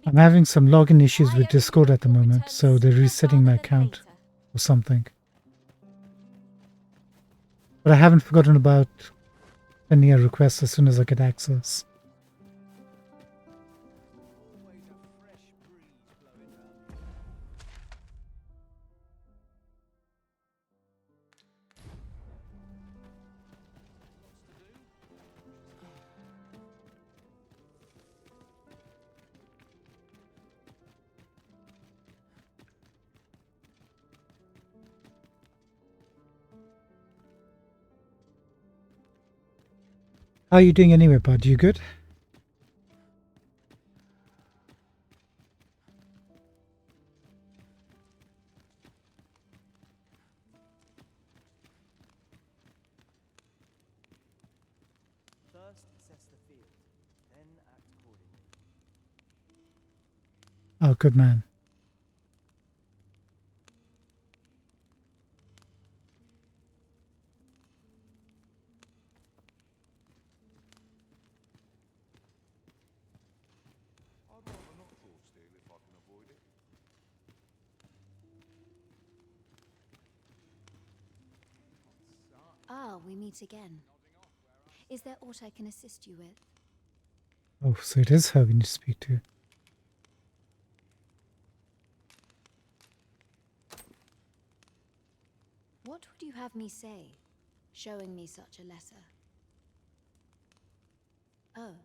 I'm having some login issues with Discord at the moment, so they're resetting my account or something. But I haven't forgotten about sending a request as soon as I get access. How are you doing anyway, bud? You good? First assess the field, then act accordingly. Oh, good man. I'd rather not draw steel if I can avoid it. Ah, we meet again. Is there aught I can assist you with? Oh, so it is her we need to speak to. What would you have me say, showing me such a letter? Oh,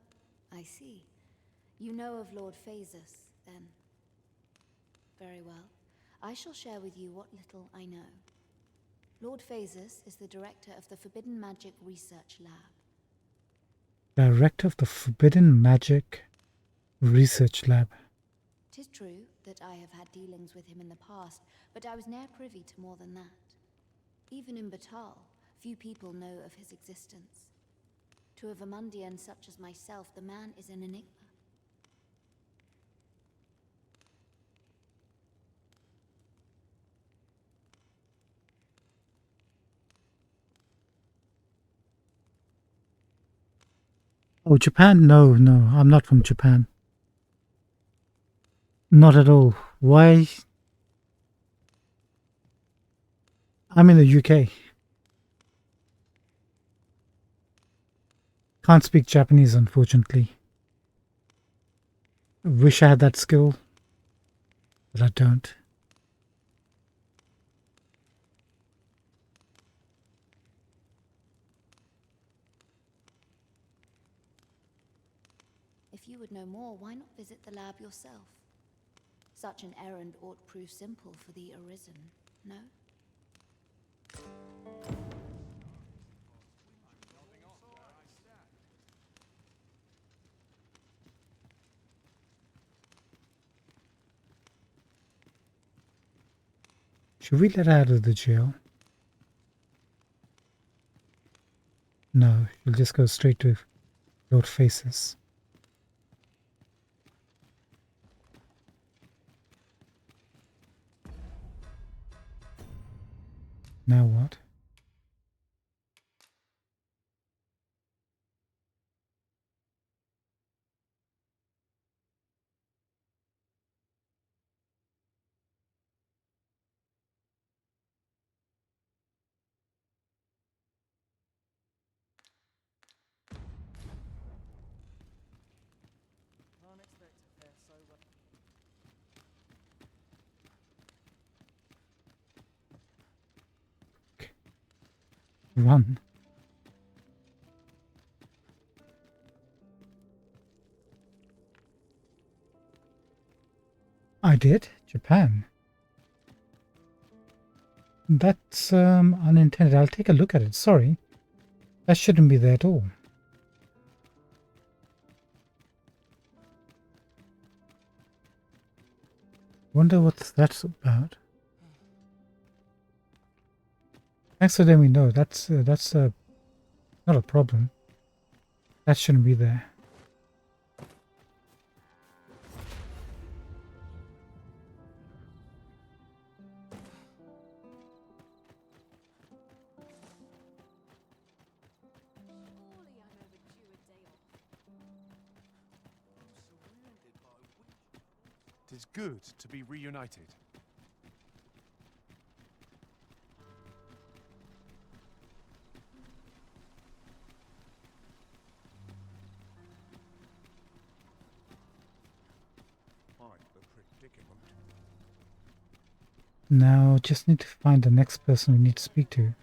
I see. You know of Lord Phasus, then. Very well. I shall share with you what little I know. Lord Phasus is the director of the Forbidden Magic Research Lab. Director of the Forbidden Magic Research Lab. 'Tis true that I have had dealings with him in the past, but I was ne'er privy to more than that. Even in Batal, few people know of his existence. To a Vermundian such as myself, the man is an enigma. Oh, Japan? No, no, I'm not from Japan. Not at all. Why? I'm in the UK. Can't speak Japanese, unfortunately. Wish I had that skill, but I don't. If you would know more, why not visit the lab yourself? Such an errand ought prove simple for the Arisen, no? Should we let her out of the jail? No, she'll just go straight to Lord Faces. Now what? Run. I did? Japan. That's unintended. I'll take a look at it. Sorry. That shouldn't be there at all. Wonder what that's about. Thanks for letting me know. That's not a problem. That shouldn't be there. It is good to be reunited. Quite the predicament. Now, just need to find the next person we need to speak to.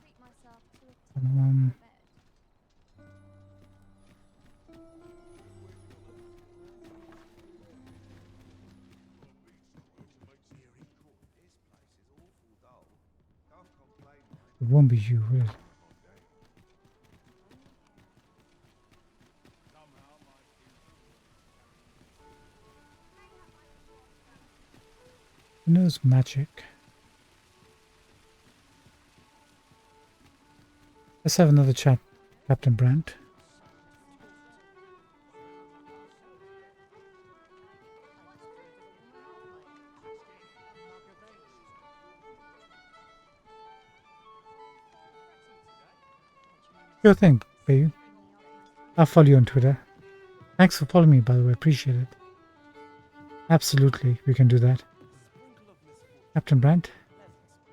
It won't be you, will it? Who knows magic? Let's have another chat, Captain Brandt. Sure thing, baby. I'll follow you on Twitter. Thanks for following me, by the way. Appreciate it. Absolutely, we can do that. Captain Brandt?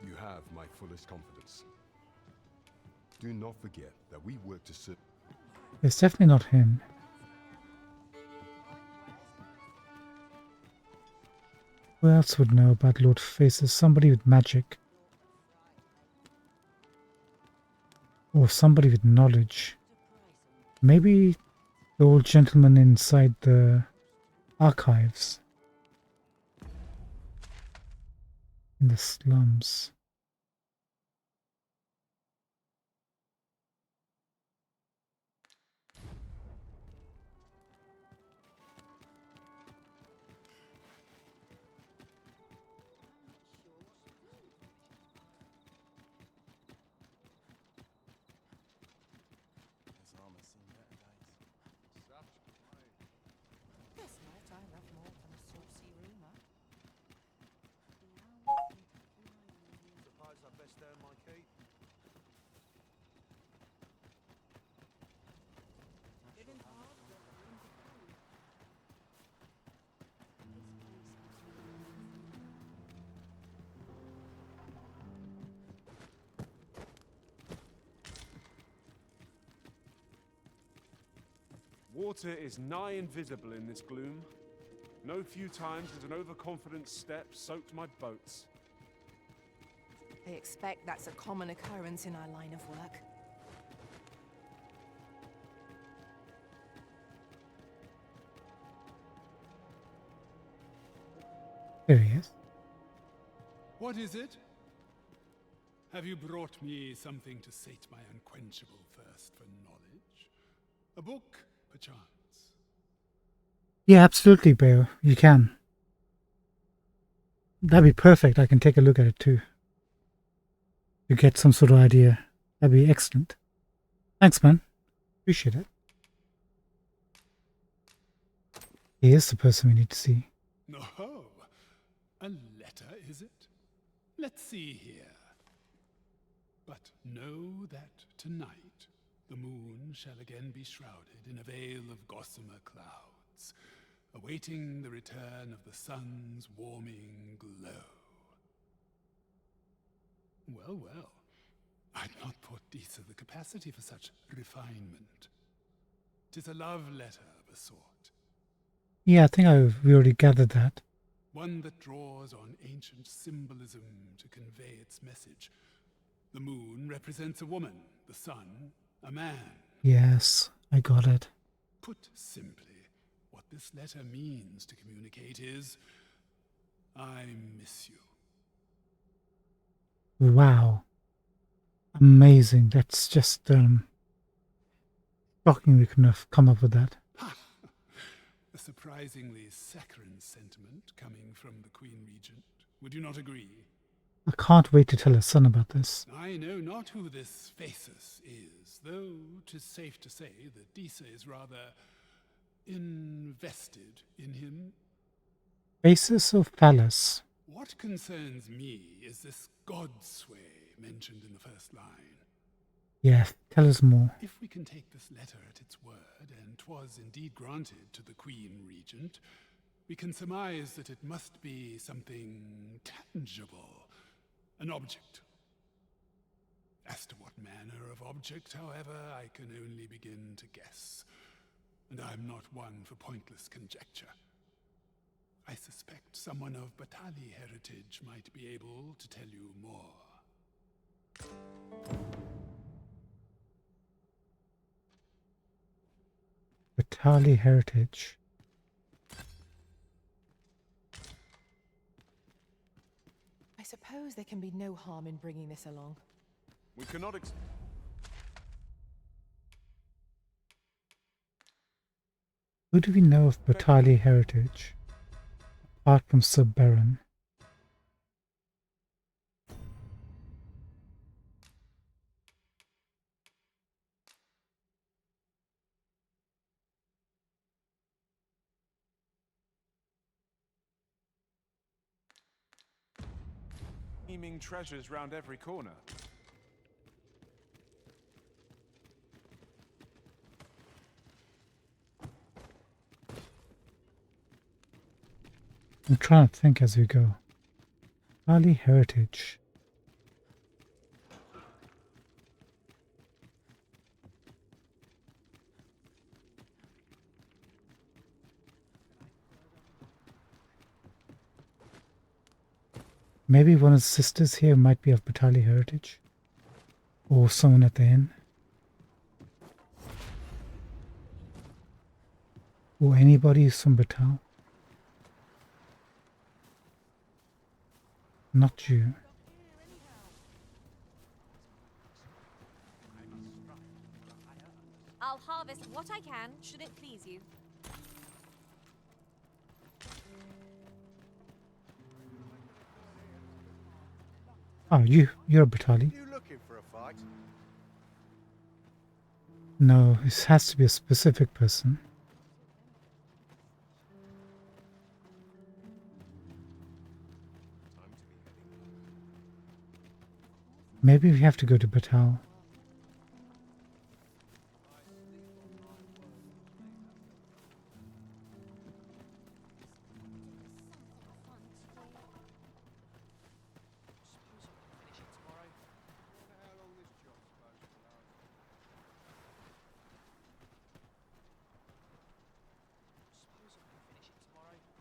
You have my fullest confidence. Do not forget that we work to serve. It's definitely not him. Who else would know about Lord Faces? Somebody with magic. Or somebody with knowledge. Maybe the old gentleman inside the archives. In the slums. Guess not, I love more than a saucy rumour. Water is nigh invisible in this gloom. No few times has an overconfident step soaked my boats. I expect that's a common occurrence in our line of work. There he is. What is it? Have you brought me something to sate my unquenchable thirst for knowledge? A book, perchance? Yeah, absolutely, Bale. You can. That'd be perfect. I can take a look at it too. To get some sort of idea. That'd be excellent. Thanks, man. Appreciate it. He is the person we need to see. Oh, a letter, is it? Let's see here. But know that tonight the moon shall again be shrouded in a veil of gossamer clouds, awaiting the return of the sun's warming glow. Well, well. I'd not thought Disa the capacity for such refinement. 'Tis a love letter of a sort. Yeah, I think we already gathered that. One that draws on ancient symbolism to convey its message. The moon represents a woman, the sun, a man. Yes, I got it. Put simply, what this letter means to communicate is, I miss you. Wow. Amazing. That's just shocking we couldn't have come up with that. A surprisingly saccharine sentiment coming from the Queen Regent. Would you not agree? I can't wait to tell her son about this. I know not who this Phasis is, though 'tis safe to say that Disa is rather invested in him. Basis or phallus? What concerns me is this godsway mentioned in the first line. Yeah, tell us more. If we can take this letter at its word, and 'twas indeed granted to the Queen Regent, we can surmise that it must be something tangible, an object. As to what manner of object, however, I can only begin to guess, and I'm not one for pointless conjecture. I suspect someone of Batali heritage might be able to tell you more. Batali heritage. I suppose there can be no harm in bringing this along. We cannot Who do we know of Batali heritage? Apart from Sir Baron. gleaming treasures round every corner. I'm trying to think as we go. Bali heritage. Maybe one of the sisters here might be of Batali heritage. Or someone at the inn. Or anybody who's from Batal. Not you. I'll harvest what I can, should it please you. Oh, you're a Batali. You looking for a fight? No, this has to be a specific person. Maybe we have to go to Batal.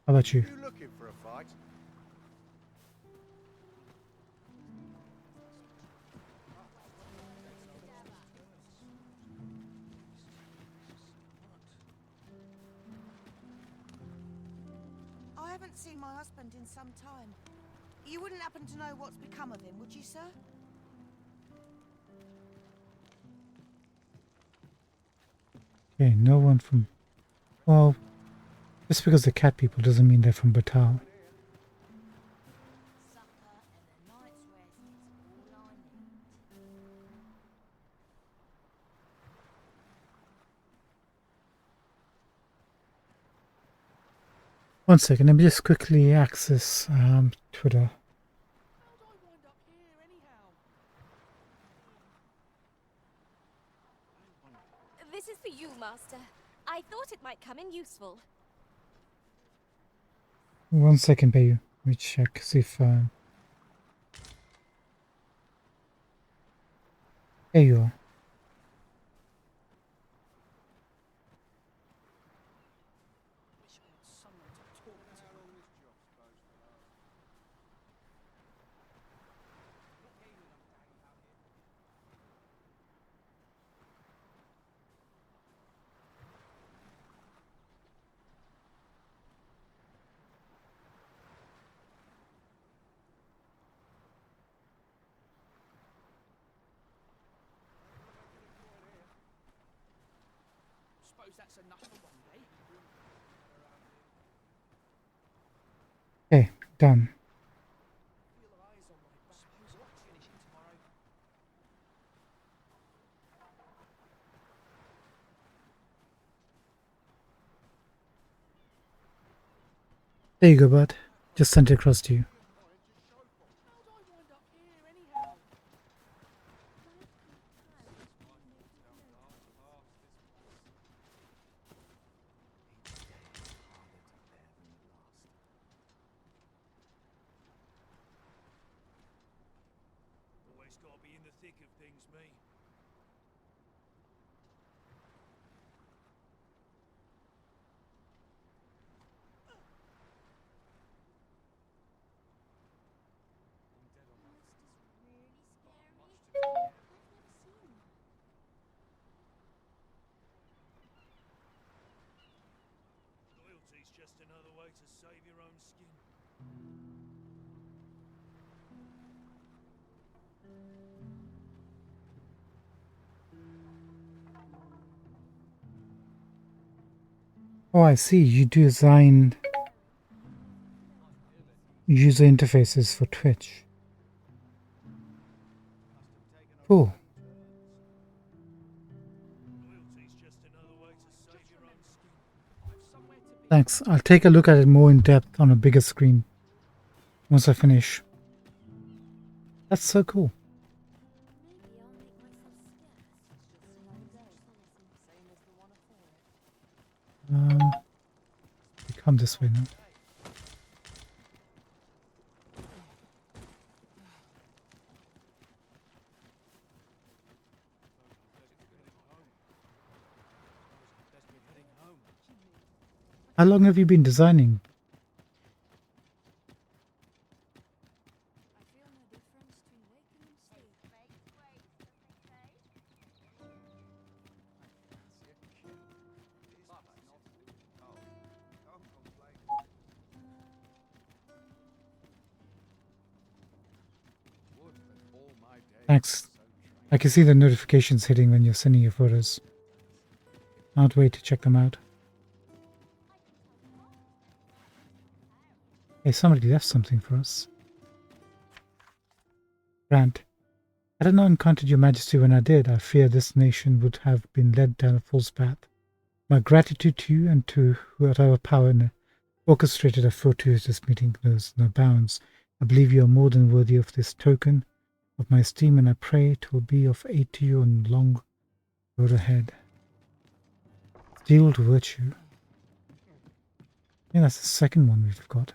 How about you? You looking for a fight? I haven't seen my husband in some time. You wouldn't happen to know what's become of him, would you, sir? Okay, no one from... Well, just because they're cat people doesn't mean they're from Batal. One second, let me just quickly access Twitter. This is for you, Master. I thought it might come in useful. One second, Bayu. Let me check, see if... There you are. Suppose that's enough for one day. Okay, done. There you go, bud. Just sent it across to you. Always gotta be in the thick of things, me. Loyalty's just another way to save your own skin. Oh, I see. You design user interfaces for Twitch. Cool. Thanks. I'll take a look at it more in depth on a bigger screen once I finish. That's so cool. Come this way now. How long have you been designing? Thanks. I can see the notifications hitting when you're sending your photos. Can't wait to check them out. Hey, somebody left something for us. Grant, had I not encountered your majesty when I did, I fear this nation would have been led down a false path. My gratitude to you and to whatever power orchestrated a fortuitous meeting knows no bounds. I believe you are more than worthy of this token of my esteem, and I pray it will be of aid to you on the long road ahead. Steel to virtue. Yeah, that's the second one we've got.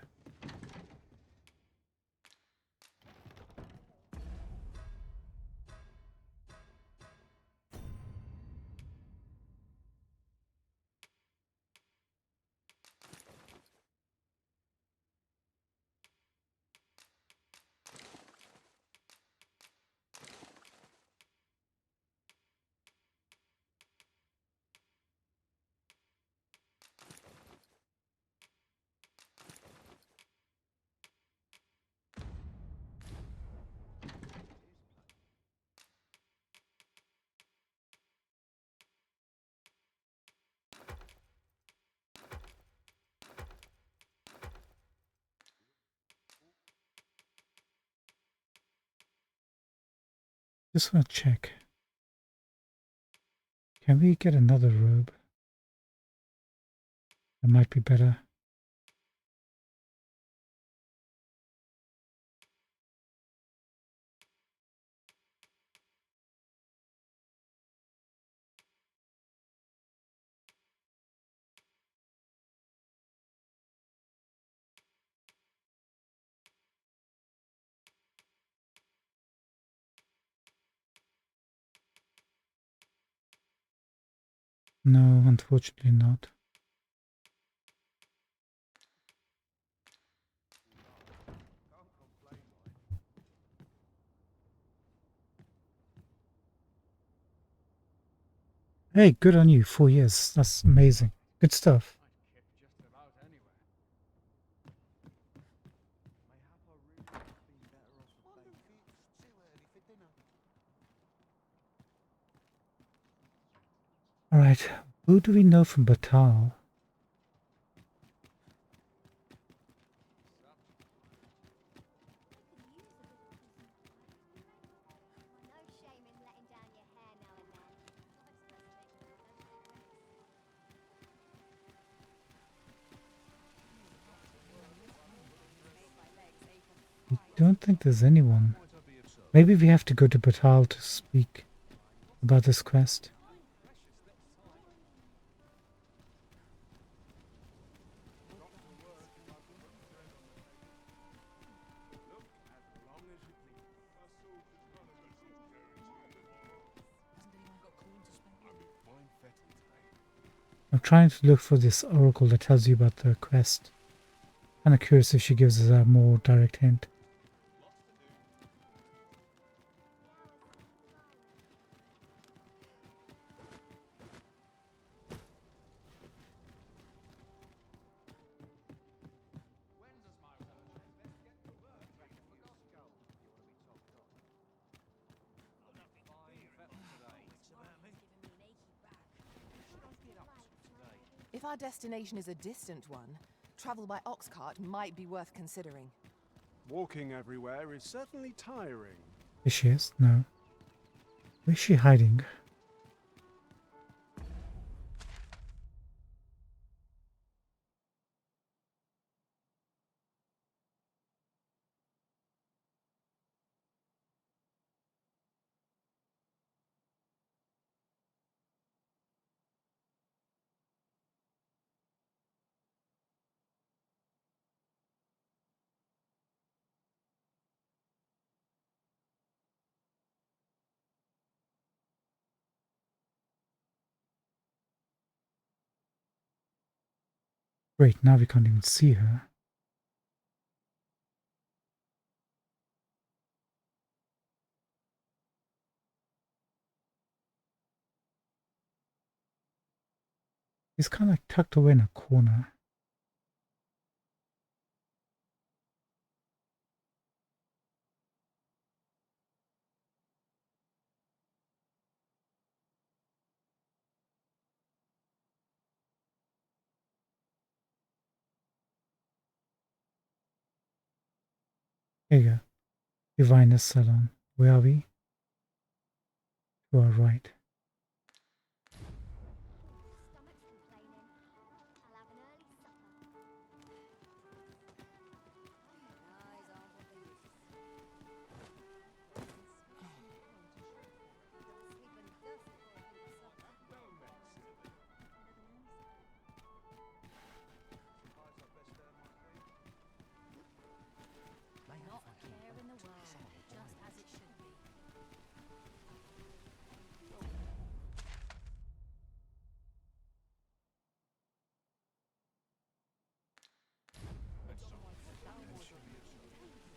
Just want to check. Can we get another robe? That might be better. No, unfortunately not. Hey, good on you. 4 years. That's amazing. Good stuff. Alright, who do we know from Batal? I don't think there's anyone. Maybe we have to go to Batal to speak about this quest. I'm trying to look for this oracle that tells you about the quest. Kind of curious if she gives us a more direct hint. If our destination is a distant one, travel by ox cart might be worth considering. Walking everywhere is certainly tiring. Here she is? No. Where's she hiding? Great, now we can't even see her. She's kind of like tucked away in a corner. Here you go. Divinus Salon. Where are we? To our right. Not a care in the world, just as it should be.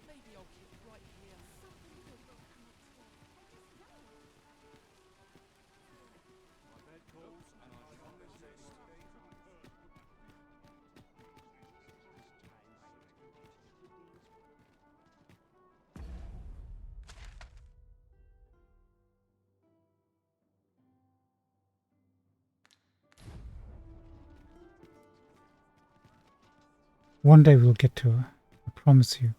Maybe I'll keep right here. My bed calls and I can't resist. One day we'll get to her. I promise you.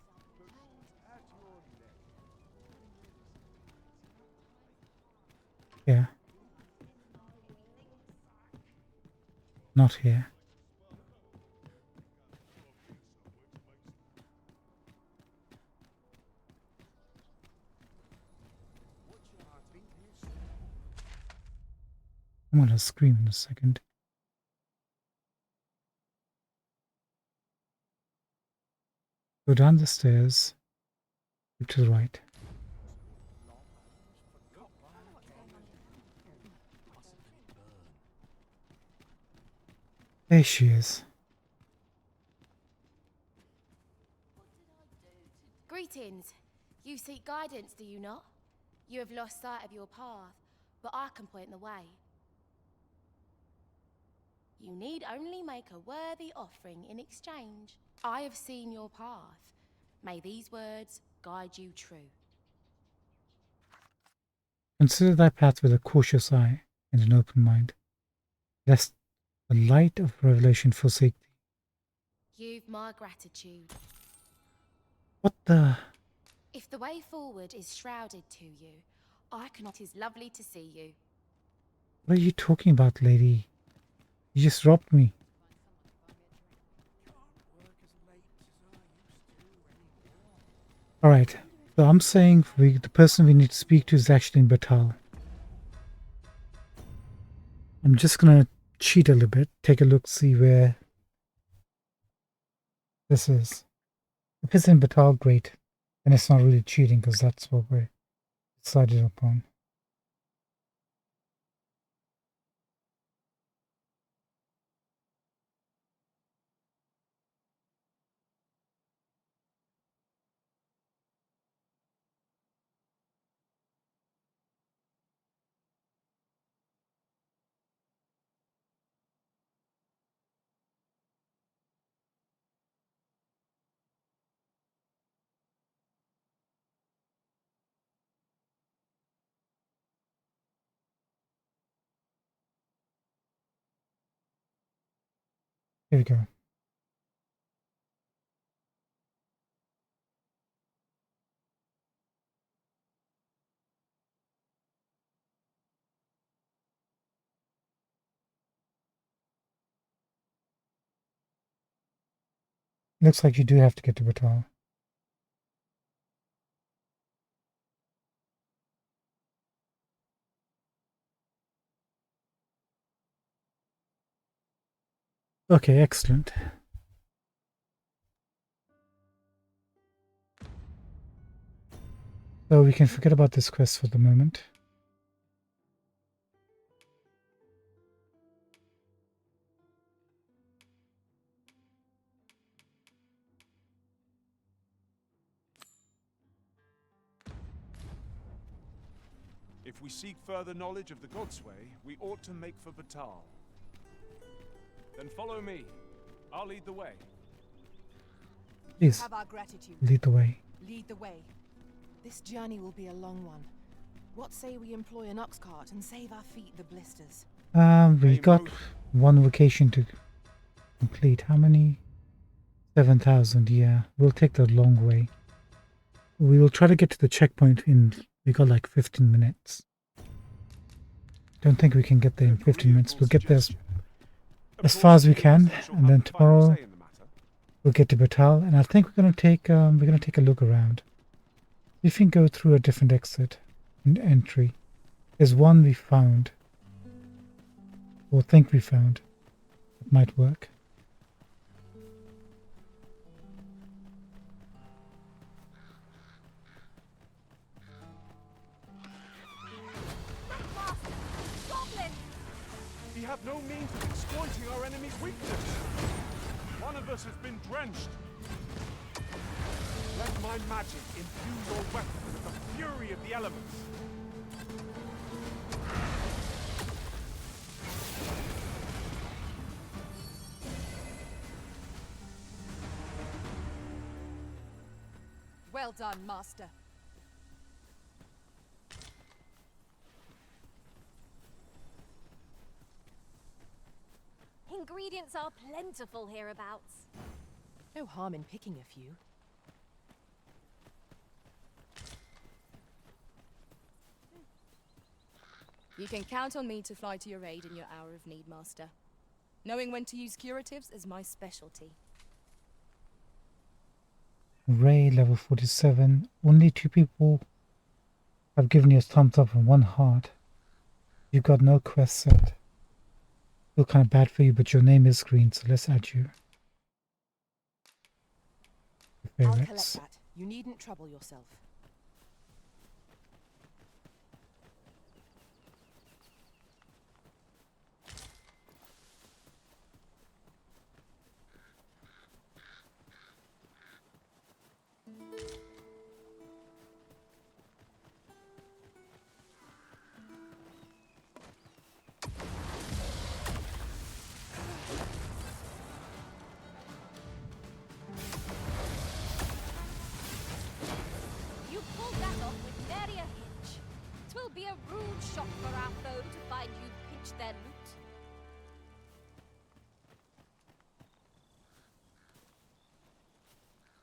Here. Not here. I'm gonna scream in a second. Go down the stairs. Keep to the right. There she is. Greetings. You seek guidance, do you not? You have lost sight of your path, but I can point the way. You need only make a worthy offering in exchange. I have seen your path. May these words guide you true. Consider thy path with a cautious eye and an open mind, lest the light of revelation forsake thee. You've my gratitude. What the? If the way forward is shrouded to you, I cannot. It is lovely to see you. What are you talking about, lady? You just robbed me. Alright, so I'm saying the person we need to speak to is actually in Batal. I'm just gonna cheat a little bit, take a look, see where this is. If it's in Batal, great. And it's not really cheating because that's what we're decided upon. Here we go. Looks like you do have to get to Batal. Okay, excellent. So we can forget about this quest for the moment. If we seek further knowledge of the Godsway, we ought to make for Batal. Then follow me. I'll lead the way. Please, Have our gratitude. lead the way. Lead the way. This journey will be a long one. What say we employ an ox cart and save our feet the blisters? We got one vacation to complete. How many? 7,000, yeah. We'll take the long way. We will try to get to the checkpoint in, we got like 15 minutes. Don't think we can get there in 15 minutes. We'll get there as far as we can, and then tomorrow we'll get to Batal, and I think we're gonna take a look around. If we can go through a different exit and entry. There's one we found, or think we found. It might work. We have no means of exploiting our enemy's weakness. One of us has been drenched. Let my magic imbue your weapon with the fury of the elements. Well done, Master. Ingredients are plentiful hereabouts. No harm in picking a few. You can count on me to fly to your aid in your hour of need, Master. Knowing when to use curatives is my specialty. Ray, level 47. Only 2 people have given you a thumbs up and 1 heart. You've got no quest set. Feel kind of bad for you, but your name is green, so let's add you. I'll collect Favorites. that. You needn't trouble yourself. You pulled that off with nary a hitch. 'Twill be a rude shock for our foe to find you pinched their loot.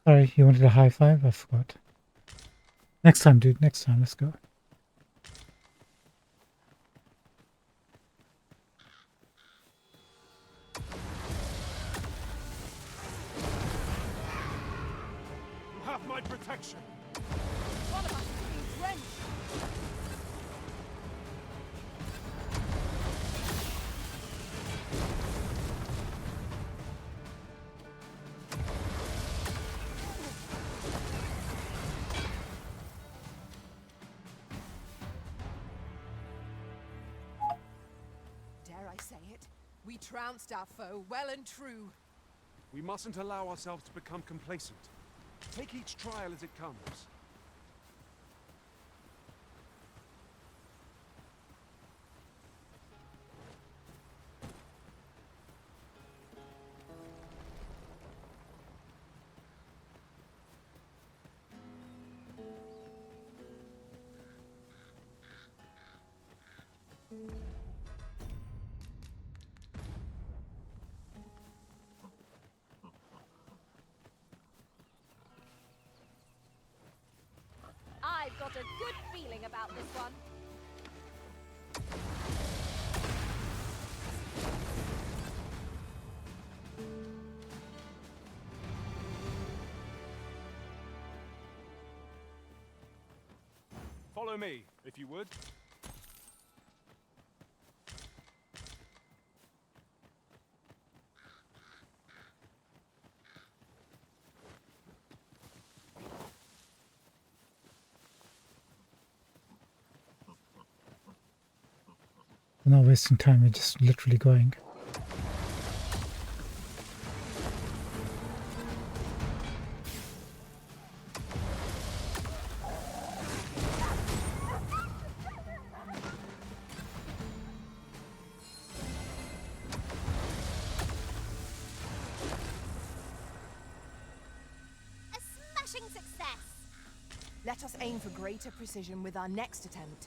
Sorry, you wanted a high five? I forgot. Next time, dude. Next time. Let's go. You have my protection. One of us is being drenched. Dare I say it? We trounced our foe well and true. We mustn't allow ourselves to become complacent. Take each trial as it comes. I've got a good feeling about this one. Follow me, if you would. We're not wasting time. We're just literally going. A smashing success! Let us aim for greater precision with our next attempt.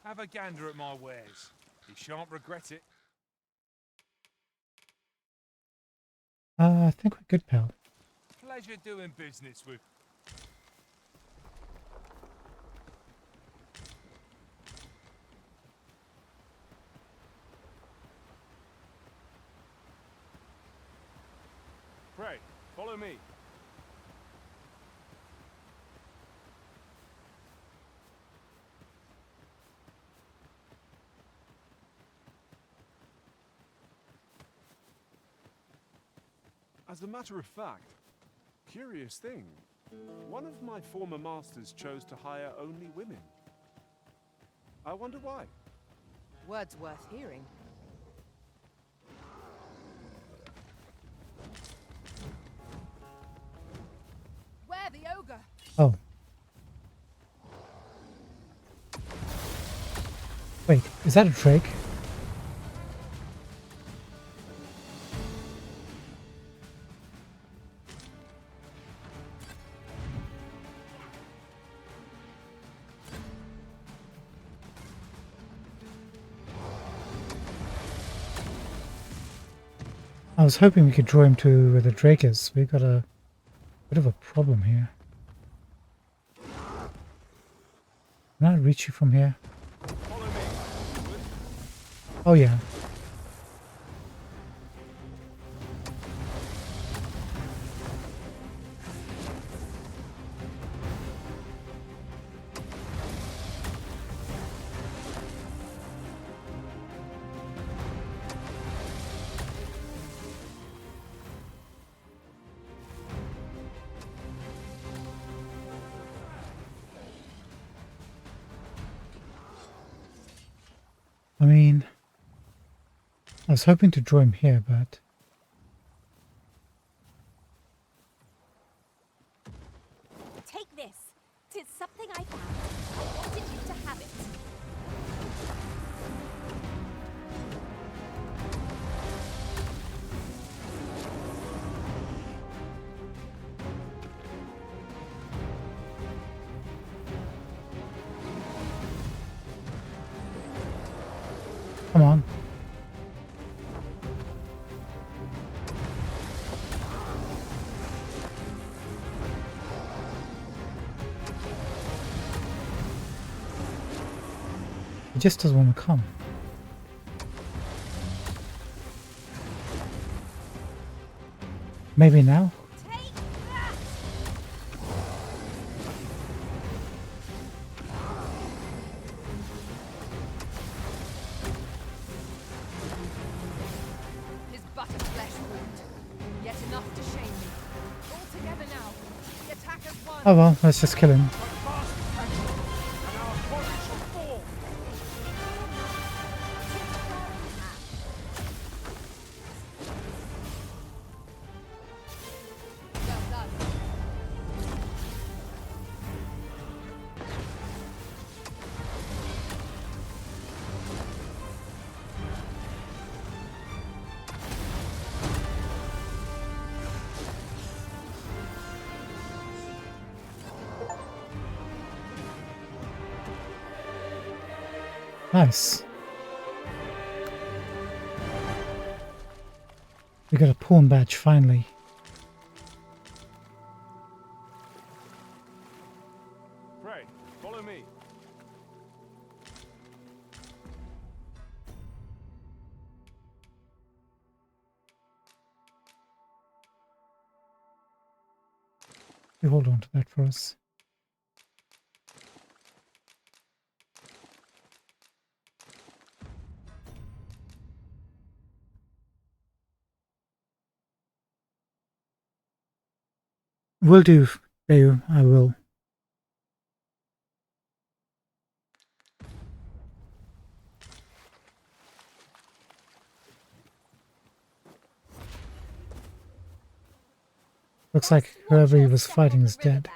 Have a gander at my wares. You shan't regret it. I think we're good, pal. Pleasure doing business with... Pray, follow me. As a matter of fact, curious thing, one of my former masters chose to hire only women. I wonder why. Words worth hearing. Where the ogre? Oh. Wait, is that a Drake? I was hoping we could draw him to where the Drake is. We've got a bit of a problem here. Can I reach you from here? Oh yeah. I mean, I was hoping to draw him here, but Take this. 'Tis something I found. I wanted you to have it. come on. He just doesn't want to come. Maybe now? His but a flesh wound, yet enough to shame me. All together now. The attackers won. Oh well, let's just kill him. Nice. We got a pawn badge finally. Pray, follow me. You hold on to that for us. Will do, Bayu, I will. Looks like whoever he was fighting is dead.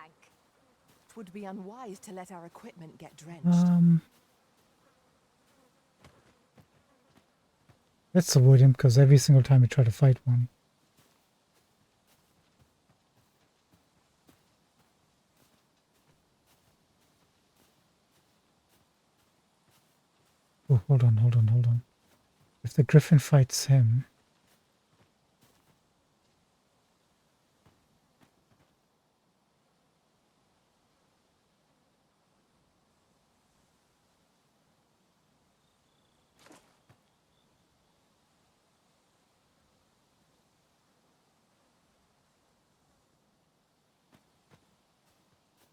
It would be unwise to let our equipment get drenched. Let's avoid him, because every single time we try to fight one. Oh, hold on, hold on, hold on. If the Griffin fights him...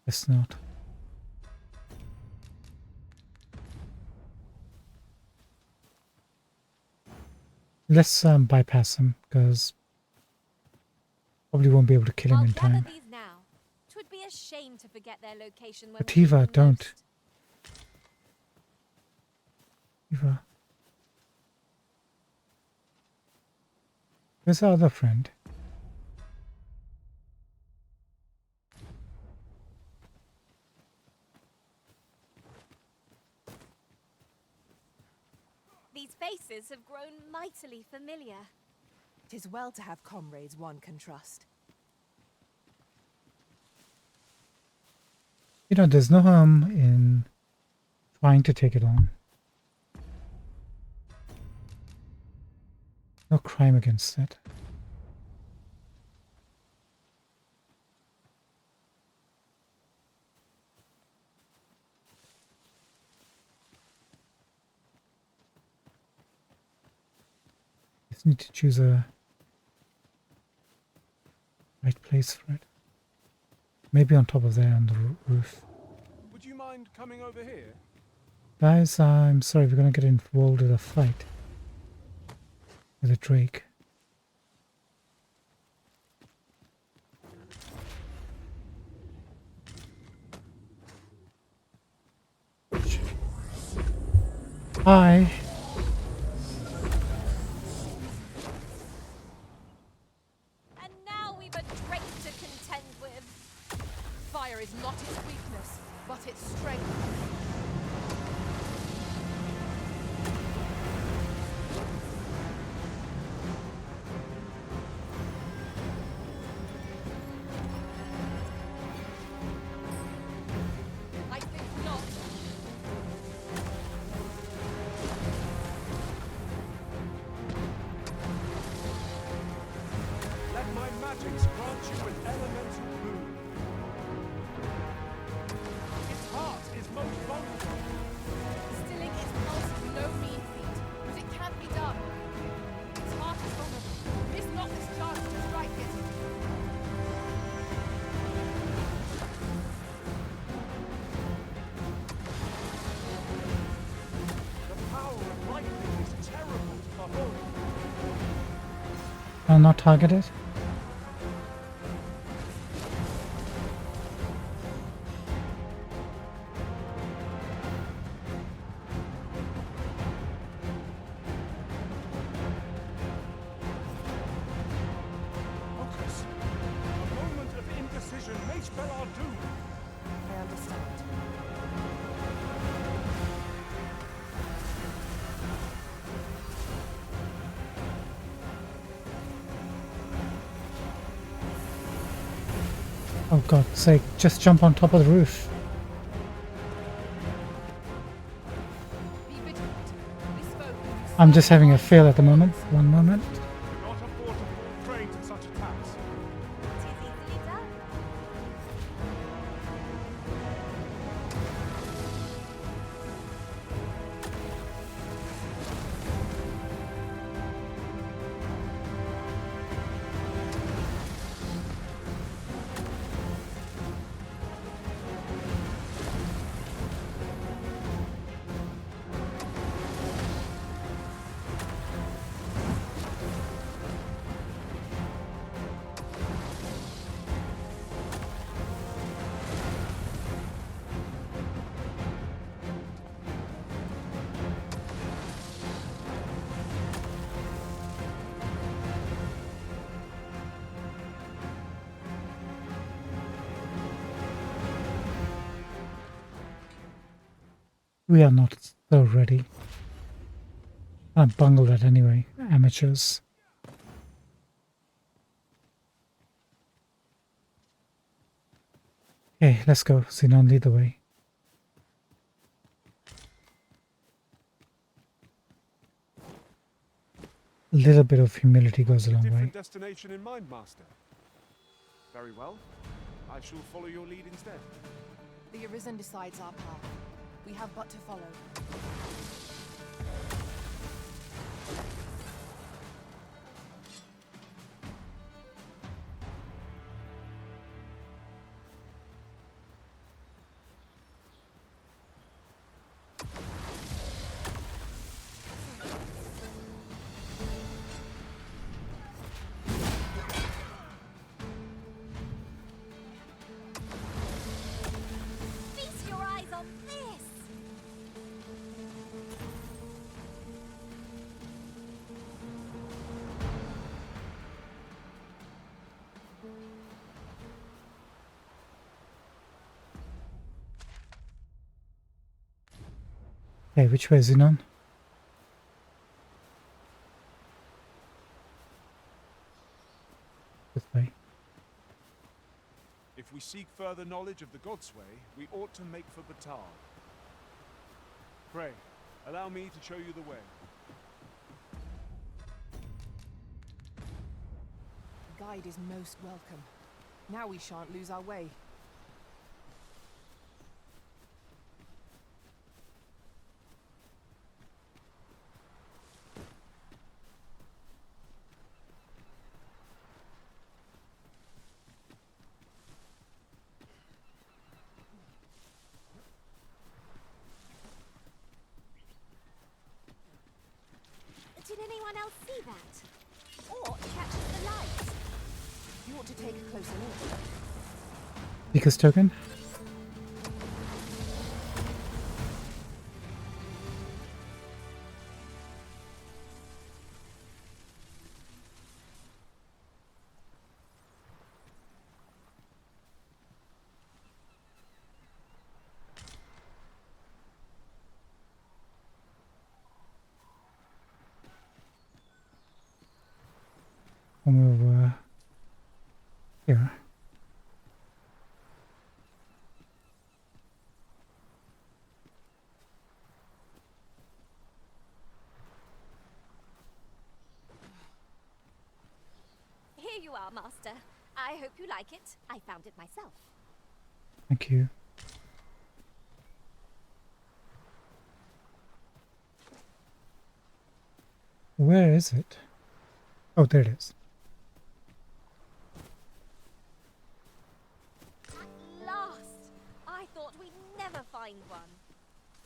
It's not. Let's bypass him, because probably won't be able to kill him in time. These now. 'Twould be a shame to forget their location when But we need Eva, them don't. most. Eva. Where's our other friend? These faces have grown mightily familiar. 'Tis well to have comrades one can trust. You know, there's no harm in trying to take it on. No crime against it. Just need to choose a right place for it. Maybe on top of there on the roof. Would you mind coming over here? Guys, I'm sorry, we're gonna get involved with a fight with a drake. Hi. And now we've a drake to contend with. Fire is not its weakness, but its strength. I think not. Let my magics grant you an elemental boon. Its heart is most vulnerable. Stilling its pulse is no mean feat, but it can't be done. Its heart is vulnerable. Miss not this chance to strike it. The power of lightning is terrible to behold. I'll not target it. Focus. A moment of indecision may spell our doom. I understand. Oh God's sake, just jump on top of the roof. Be vigilant. This foe can I'm just having a fail at the moment. One moment. Not afford to fall prey to such attacks. We are not so ready. I bungled it anyway. Amateurs. Okay, let's go. Xenon, lead the way. A little bit of humility goes a long way. Different destination in mind, Master. Very well. I shall follow your lead instead. The Arisen decides our path. We have but to follow. Feast your eyes on this! Okay, which way is Xenon? This way. If we seek further knowledge of the Godsway, we ought to make for Batal. Pray, allow me to show you the way. The guide is most welcome. Now we shan't lose our way. anyone else see that? Or catches the light? You ought to take a closer look. Because token? Come over here. Here you are, Master. I hope you like it. I found it myself. Thank you. Where is it? Oh, there it is. At last! I thought we'd never find one.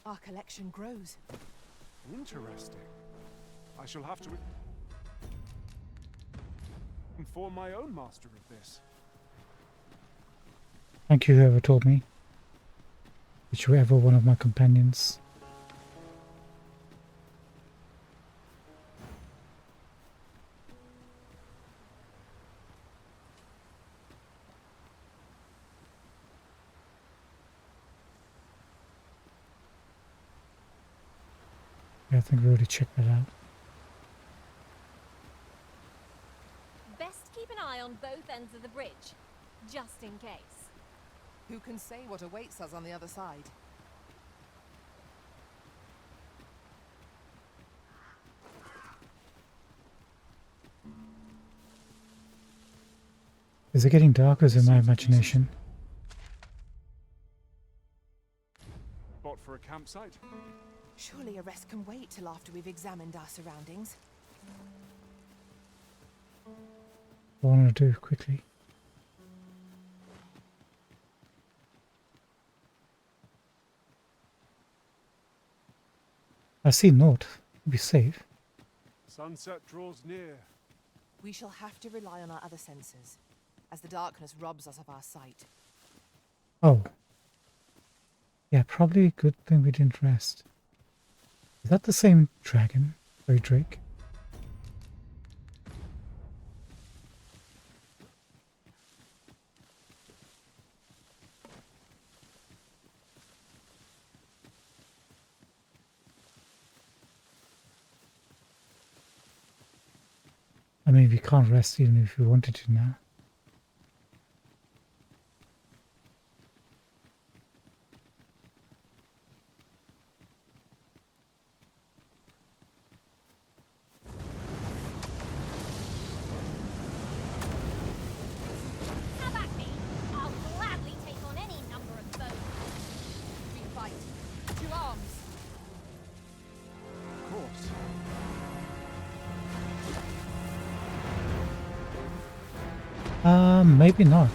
Our collection grows. Interesting. I shall have to inform my own master of this. Thank you, whoever told me. Whichever one of my companions. Yeah, I think we already checked that out. Best keep an eye on both ends of the bridge, just in case. Who can say what awaits us on the other side? Is it getting dark or is it my imagination? Bought for a campsite? Surely a rest can wait till after we've examined our surroundings. What I want to do quickly. I see naught. Be safe. Sunset draws near. We shall have to rely on our other senses, as the darkness robs us of our sight. Oh. Yeah, probably a good thing we didn't rest. Is that the same dragon? Sorry, Drake? I mean, we can't rest even if we wanted to now. Have at me. I'll gladly take on any number of foes. We fight. To arms! Of course. Maybe not.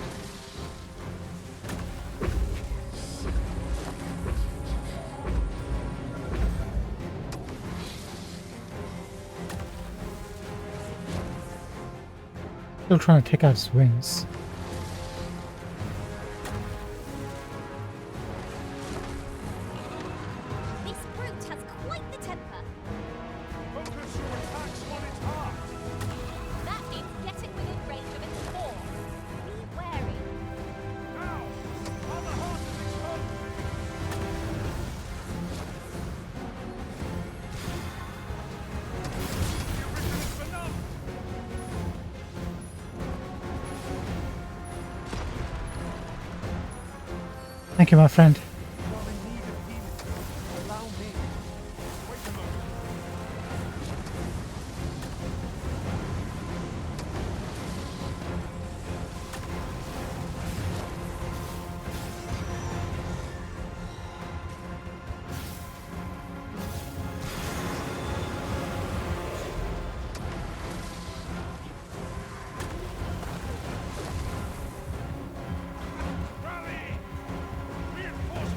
Still trying to take out his wings. This brute has quite the temper. Focus your attacks on its heart. That means get it within range of its paw. Be wary. Now, on the heart of its foe. The original benumbed. Thank you, my friend. You are in need of healing. Allow me. Wait a moment. Rally! Reinforcements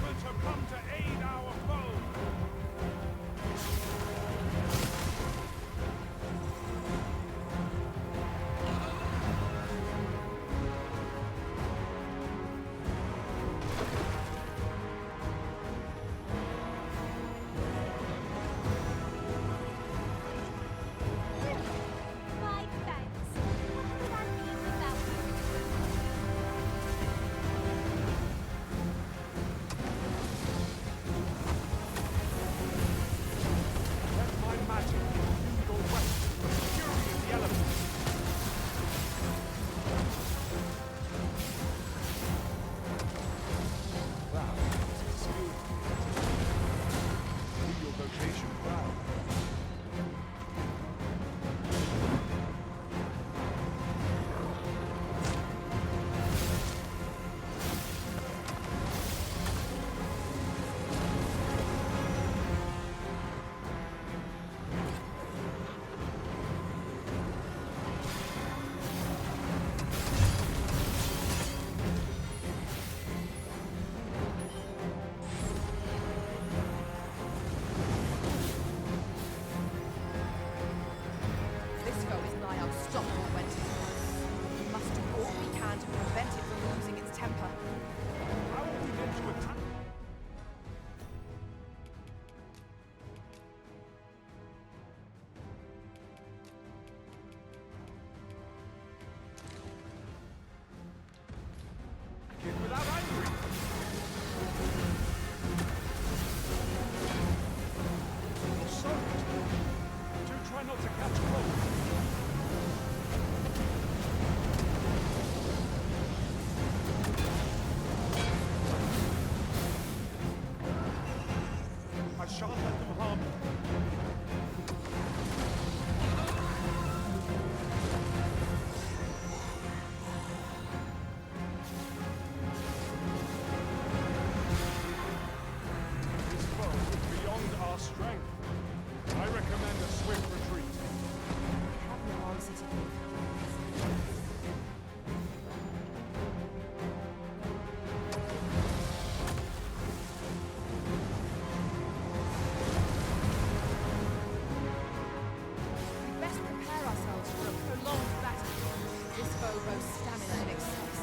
shan't let them harm you. This foe is beyond our strength. I recommend a swift retreat. I have no answer to give. We best prepare ourselves for a prolonged battle. This foe boasts stamina in excess.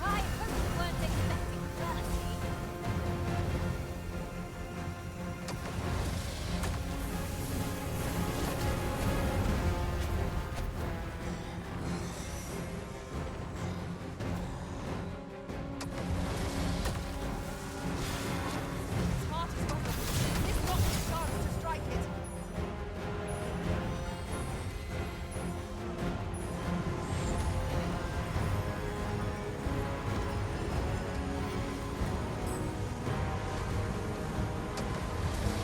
I hope you weren't expecting mercy. Its heart is open. This rock is sharp to strike it.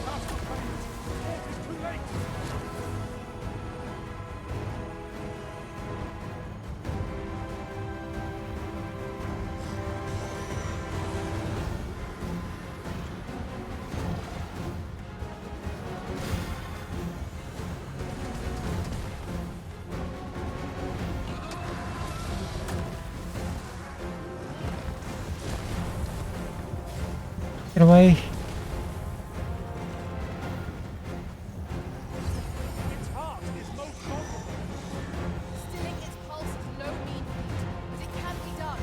That's what famous. It is too late. Get away. Its heart is most vulnerable. Stilling its pulse is no mean feat, but it can be done.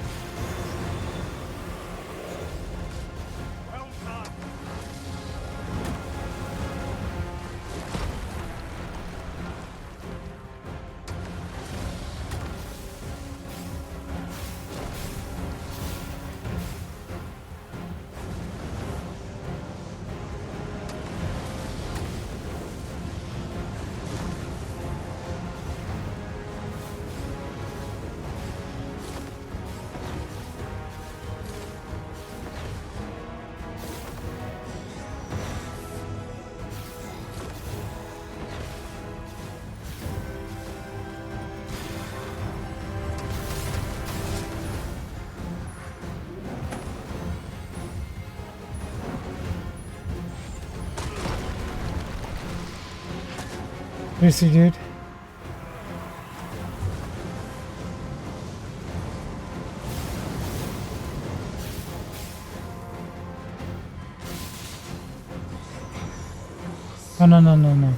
Well done. Seriously, dude. Oh, no, no, no, no.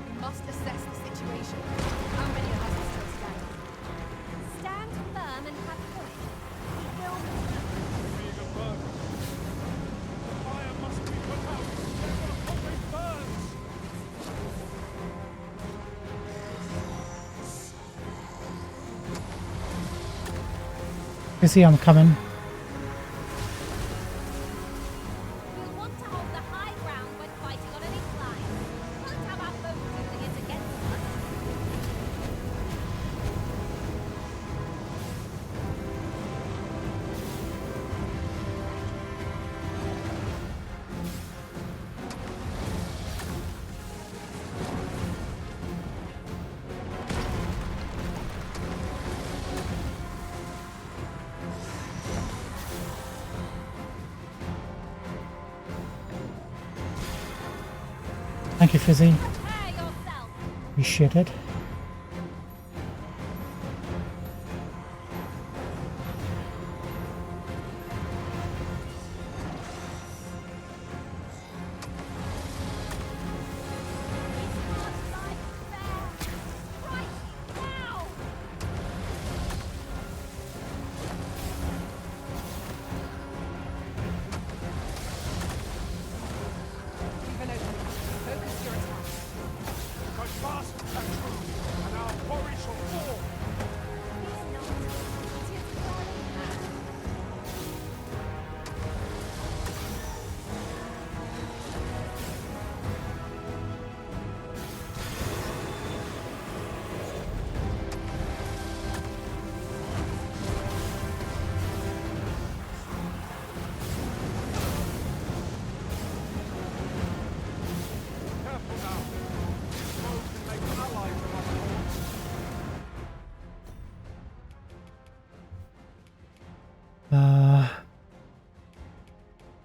We must assess the situation. How many of us are still standing? Stand firm and have courage. We will Being a burden. The fire must be put out. Therefore, comrade burns. You see, I'm coming. We'll want to hold the high ground when fighting on an incline. Can't have our foes using it against us. Thank you, Fizzy. Prepare yourself. Appreciate it.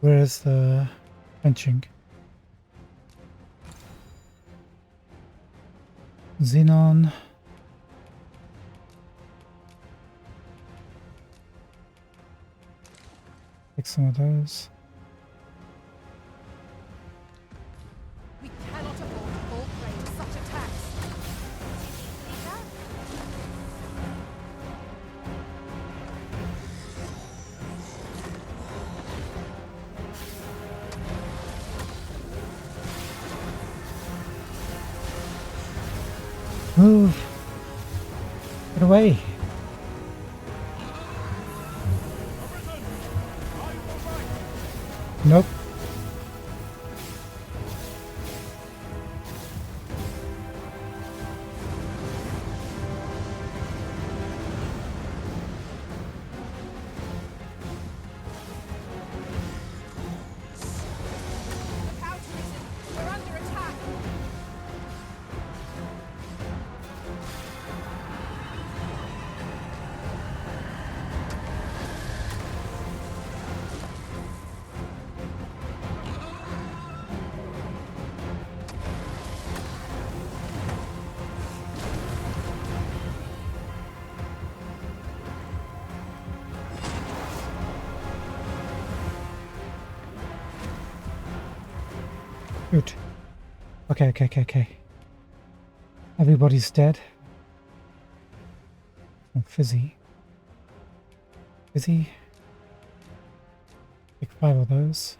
Where is the benching? Xenon. Take some of those. We cannot afford to fall prey to such attacks. Move! Get away! Nope. We're under attack. Good. Okay. Everybody's dead. Oh, Fizzy. Fizzy. Take 5 of those.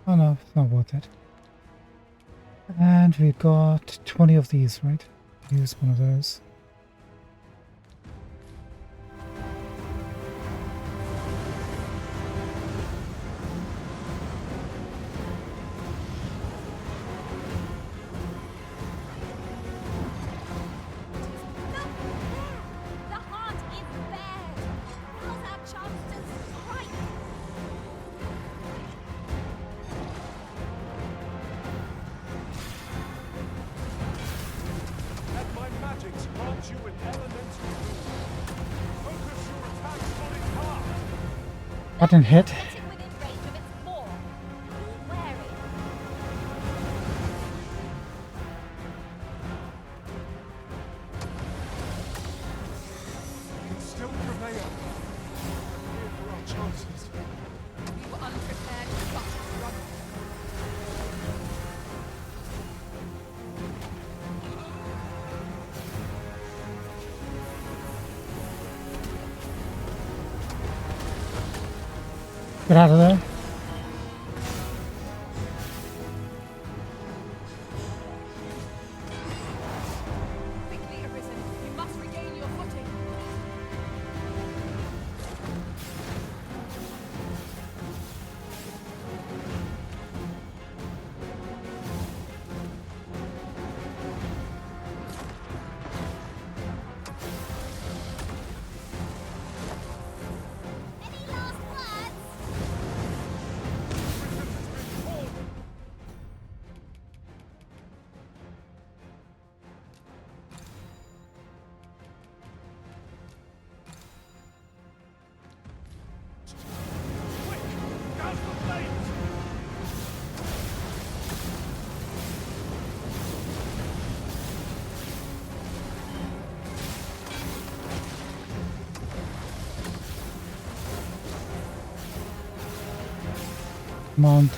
Oh no, it's not worth it. And we've got 20 of these, right? Use one of those. The heart is bared. Now's our chance to strike. Let my magics grant you an elemental rule. Focus your attacks on its heart. Button hit. Getting within range of its maw. Be wary. We can still prevail. Here for our chances. We were unprepared for such a struggle. Get out of there. Quickly, Arisen. You must regain your footing. Any last words? Come on.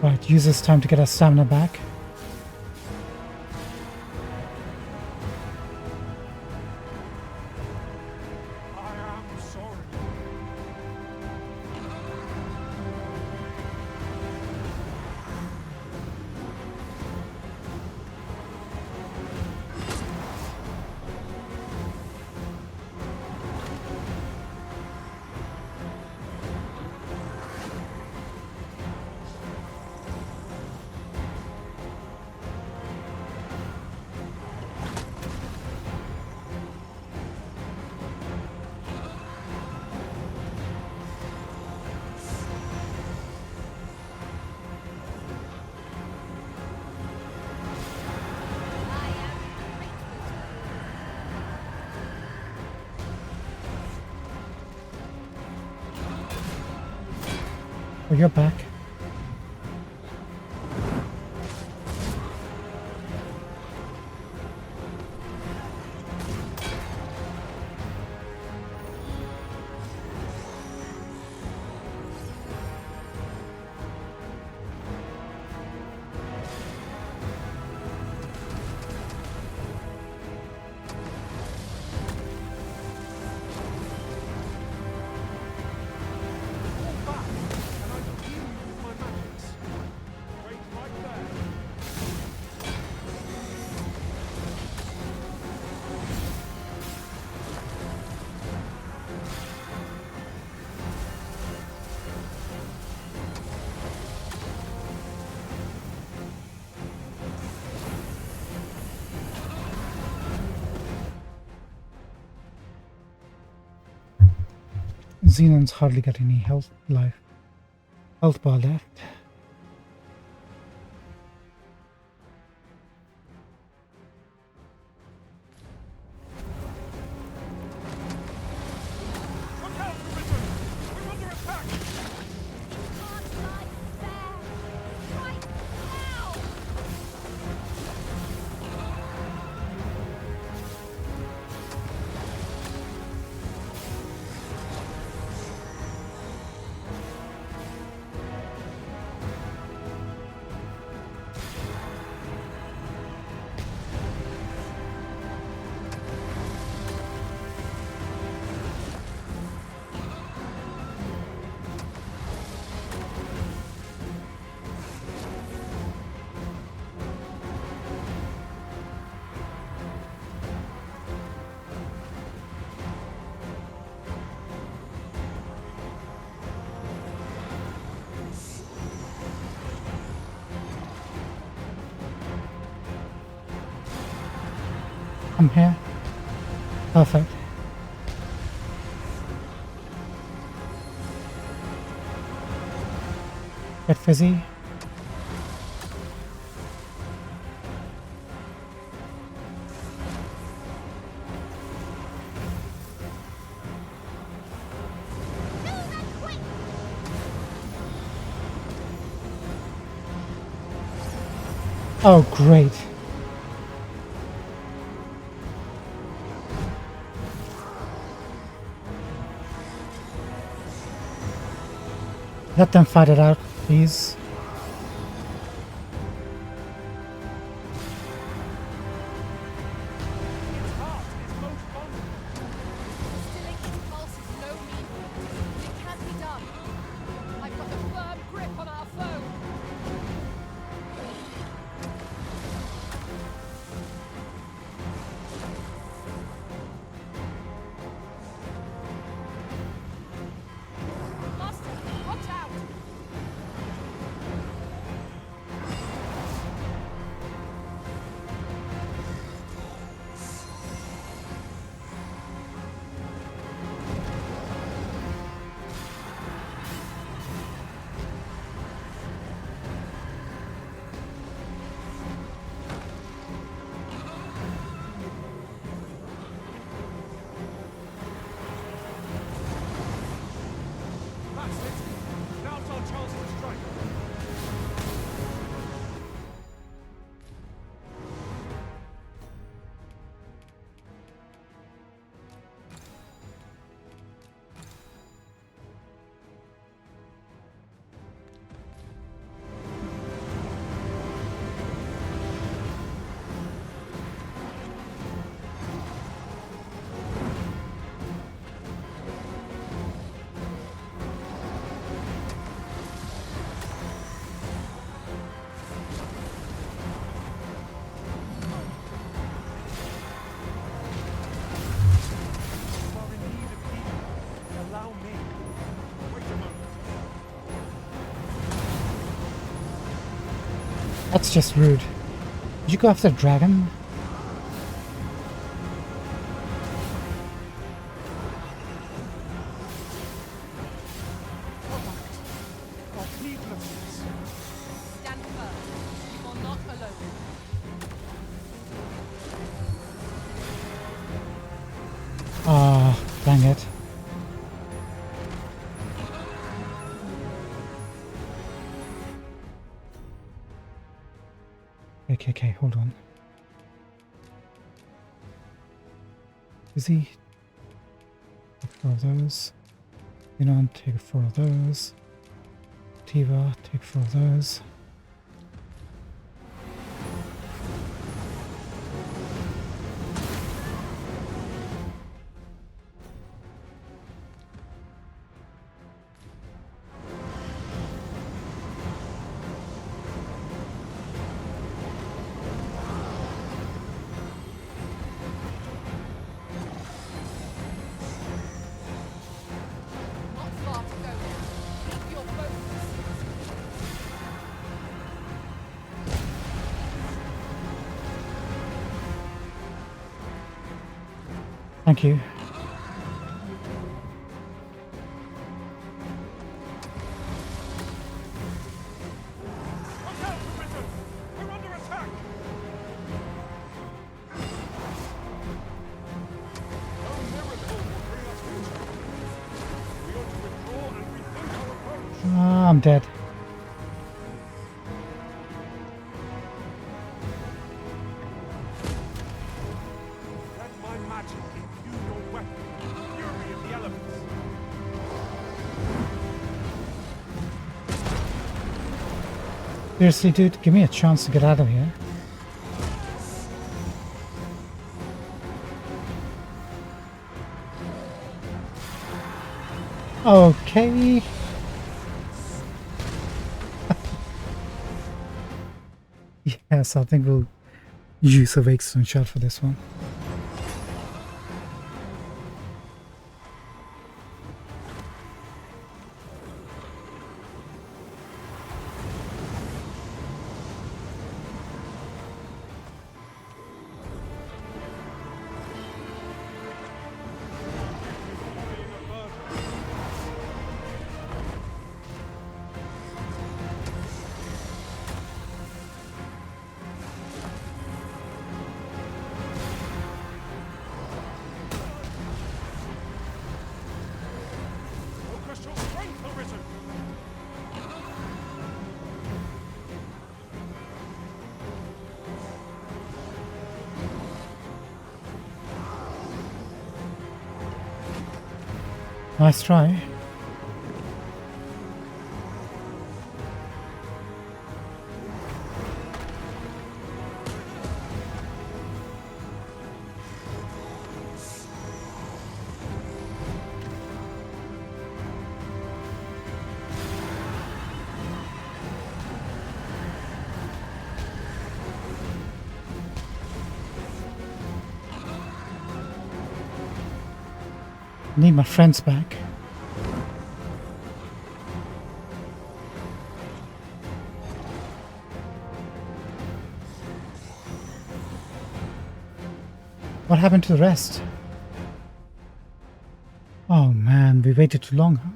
Right, use this time to get our stamina back. I am sorry. Oh, you're back. Xenon's hardly got any health bar left. I'm here. Perfect. Get fizzy. Oh, great. Let them fight it out, please. That's just rude. Did you go after the dragon? Dang it. Okay, hold on. Busy. Take 4 of those. Inon, take 4 of those. Tiva, take 4 of those. Not far to go now. Keep your focus. Thank you. Watch out, Professor! We're under attack! No miracle will bring us victory. We ought to withdraw and rethink our approach. Ah, I'm dead. Let my magic imbue your weapon with the fury of the elements. Seriously, dude, give me a chance to get out of here. Okay. Yes, I think we'll use a Wakestone shot for this one. Orchestral strength arisen! Nice try. Need my friends back. What happened to the rest? Oh man, we waited too long, huh?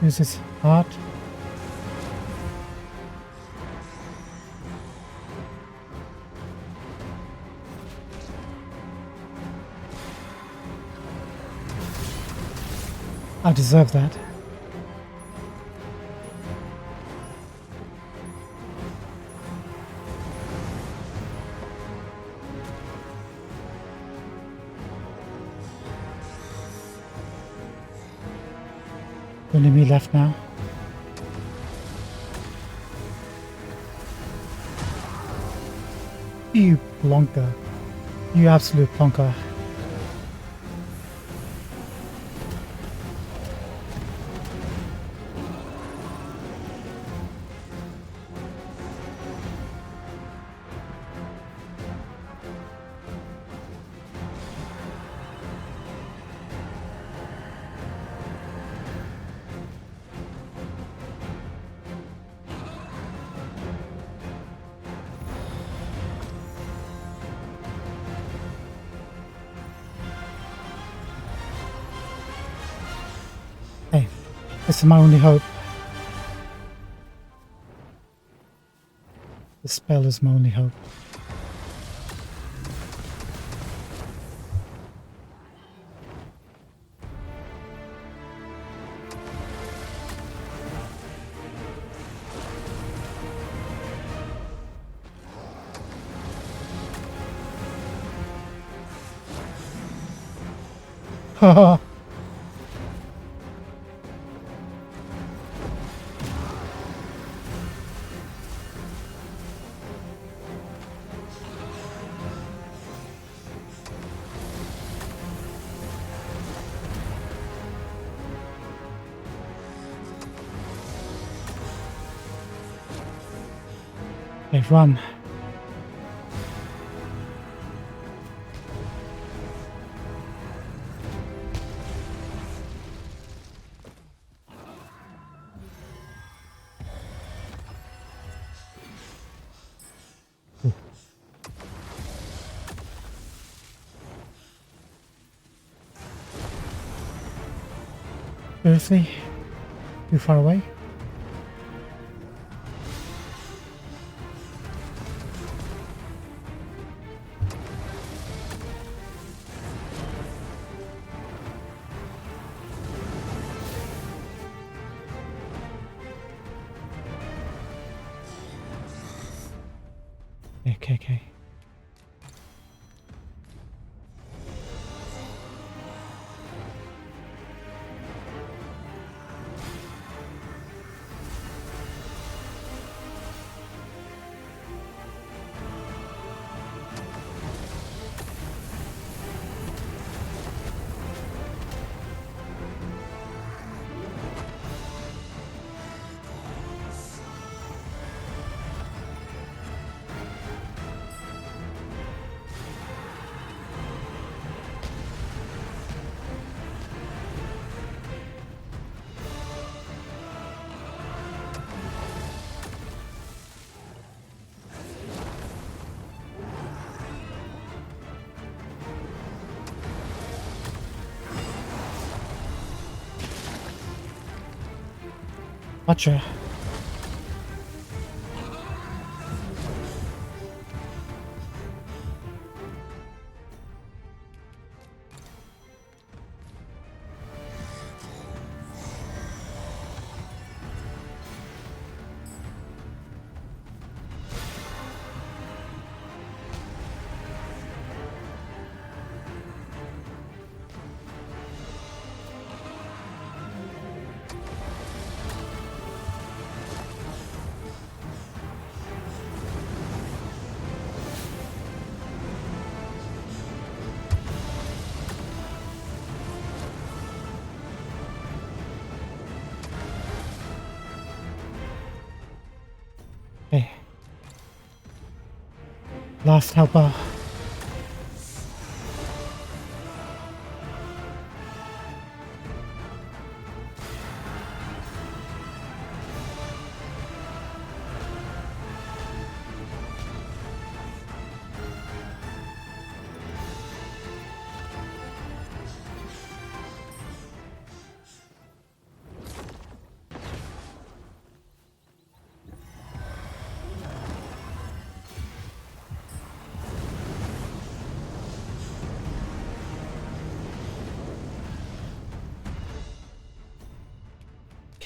This is hard. I deserve that. Enemy left now. You plonker. You absolute plonker. Hey, this is my only hope. The spell is my only hope. Haha. Hey, run. Seriously? Too far away? Okay. Gotcha. Okay. Last helper.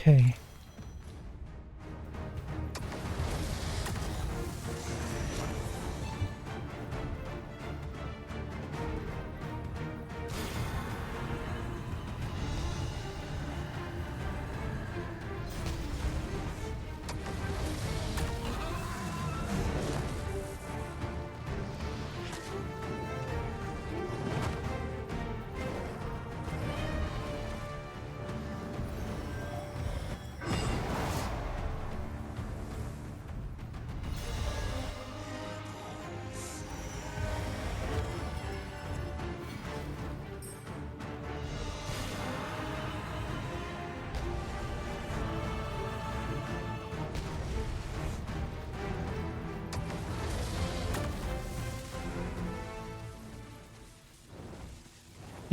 Okay.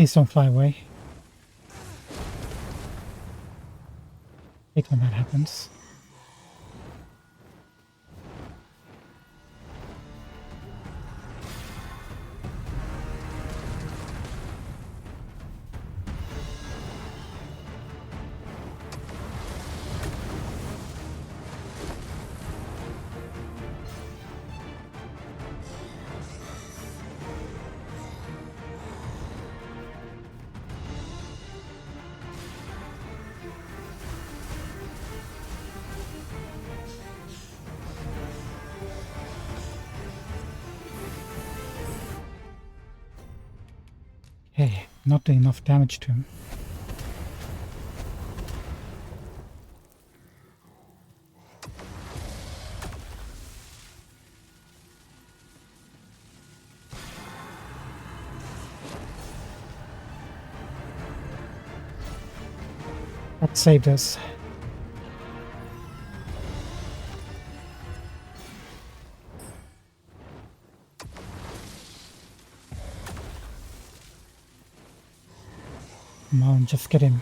Please don't fly away. I hate when that happens. Okay, not doing enough damage to him. That saved us. Come on, just get him.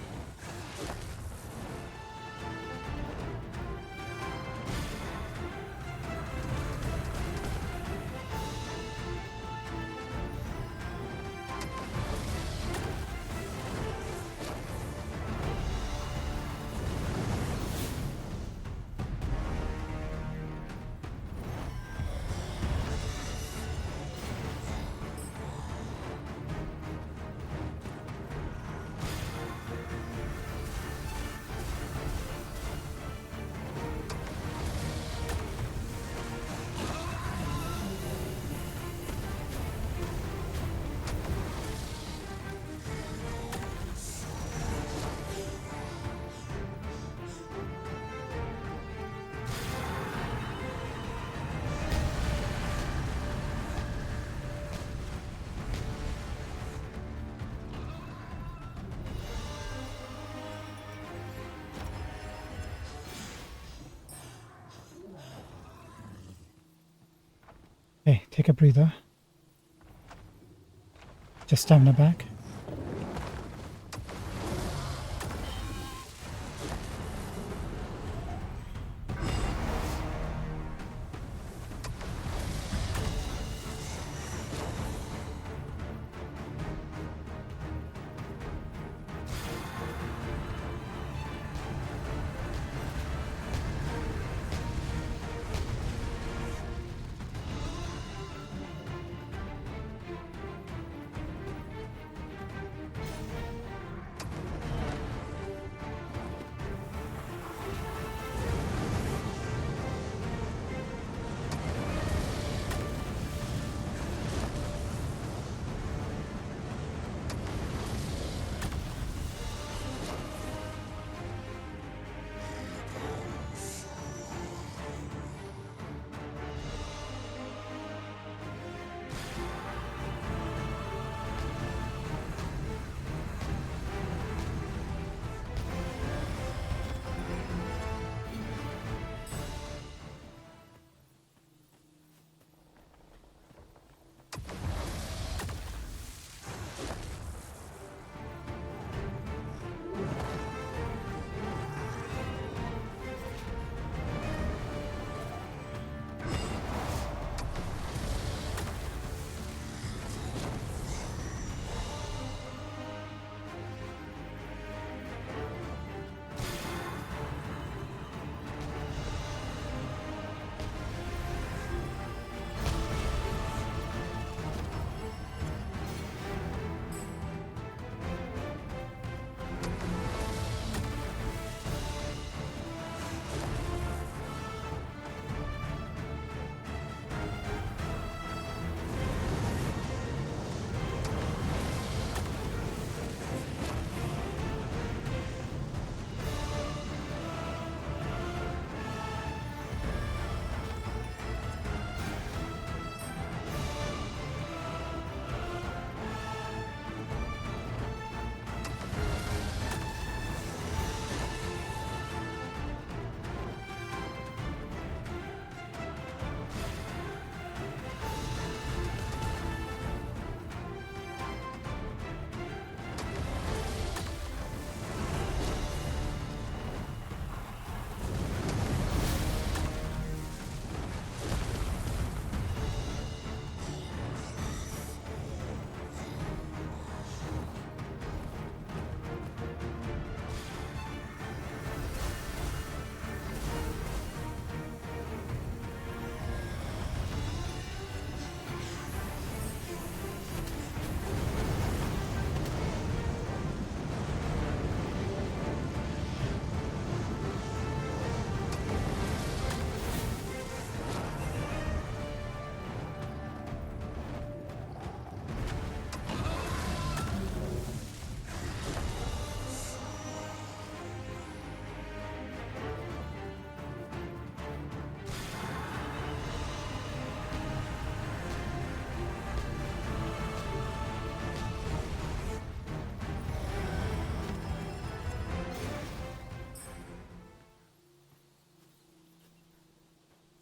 Okay, take a breather. Just stamina back.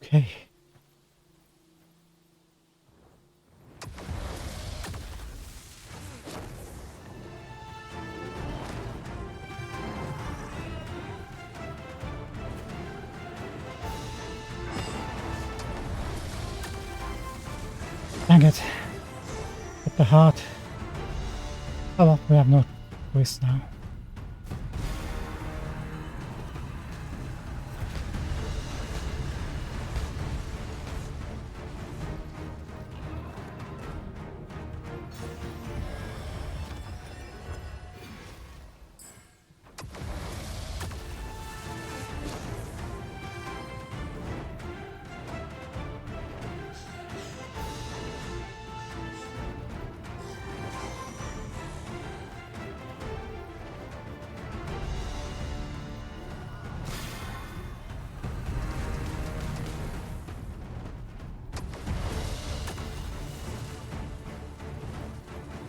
Okay. Dang it. At the heart. Oh well, we have no choice now.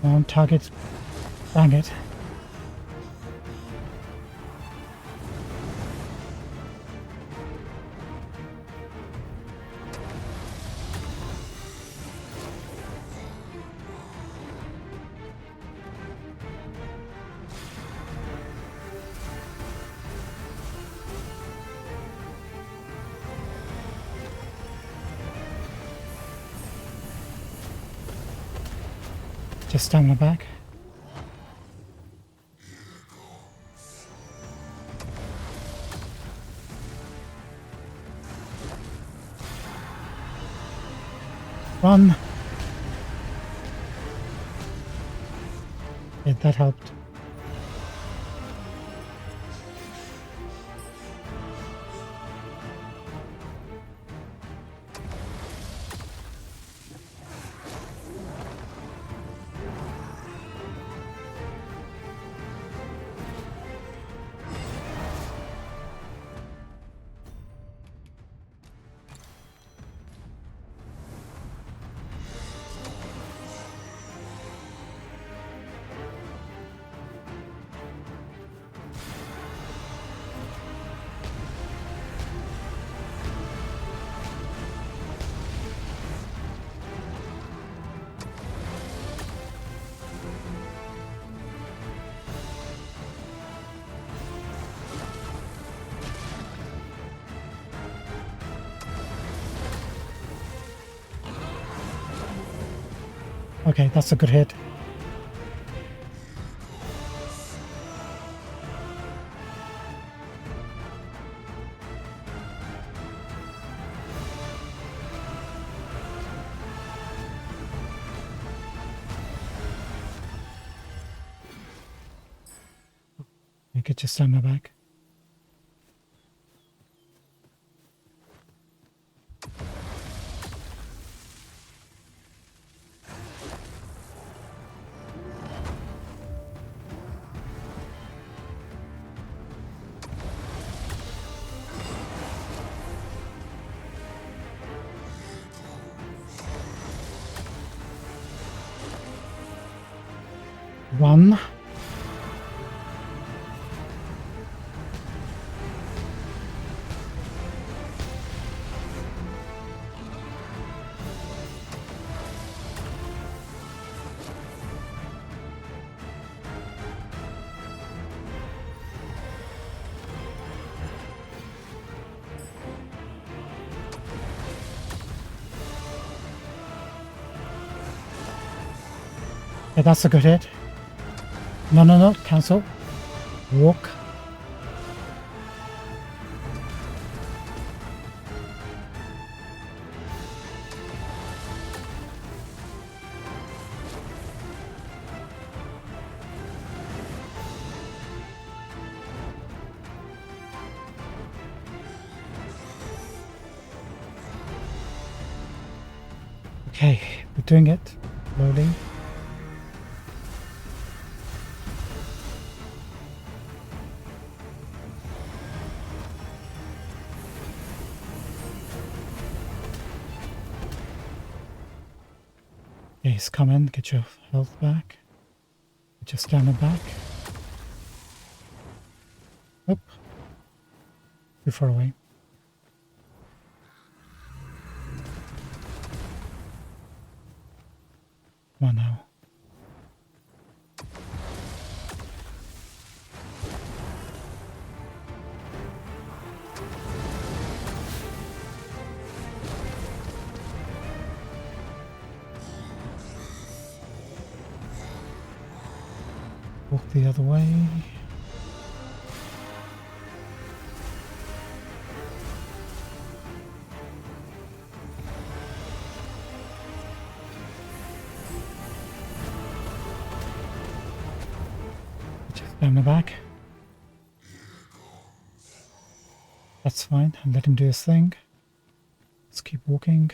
On target. Dang it. Just stamina back. Run! Yeah, that helped. Okay, that's a good hit. You get your stamina back. Run. Yeah, that's a good hit. No, no, no, cancel. Walk. Okay, we're doing it. Slowly. Yes, come in, get your health back. Get your stamina back. Oop. Too far away. Come on now. Walk the other way. Just down the back. That's fine. And let him do his thing. Let's keep walking.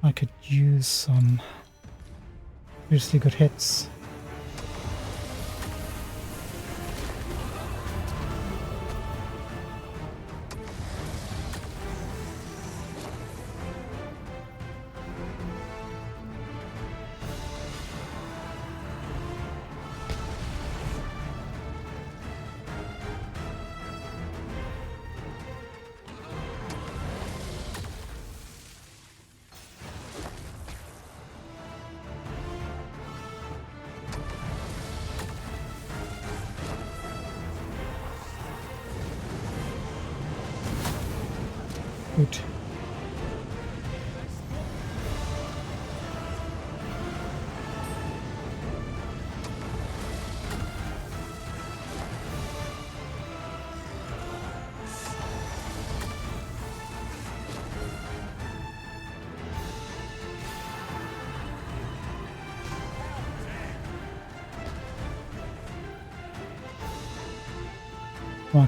I could use some seriously good hits. Good.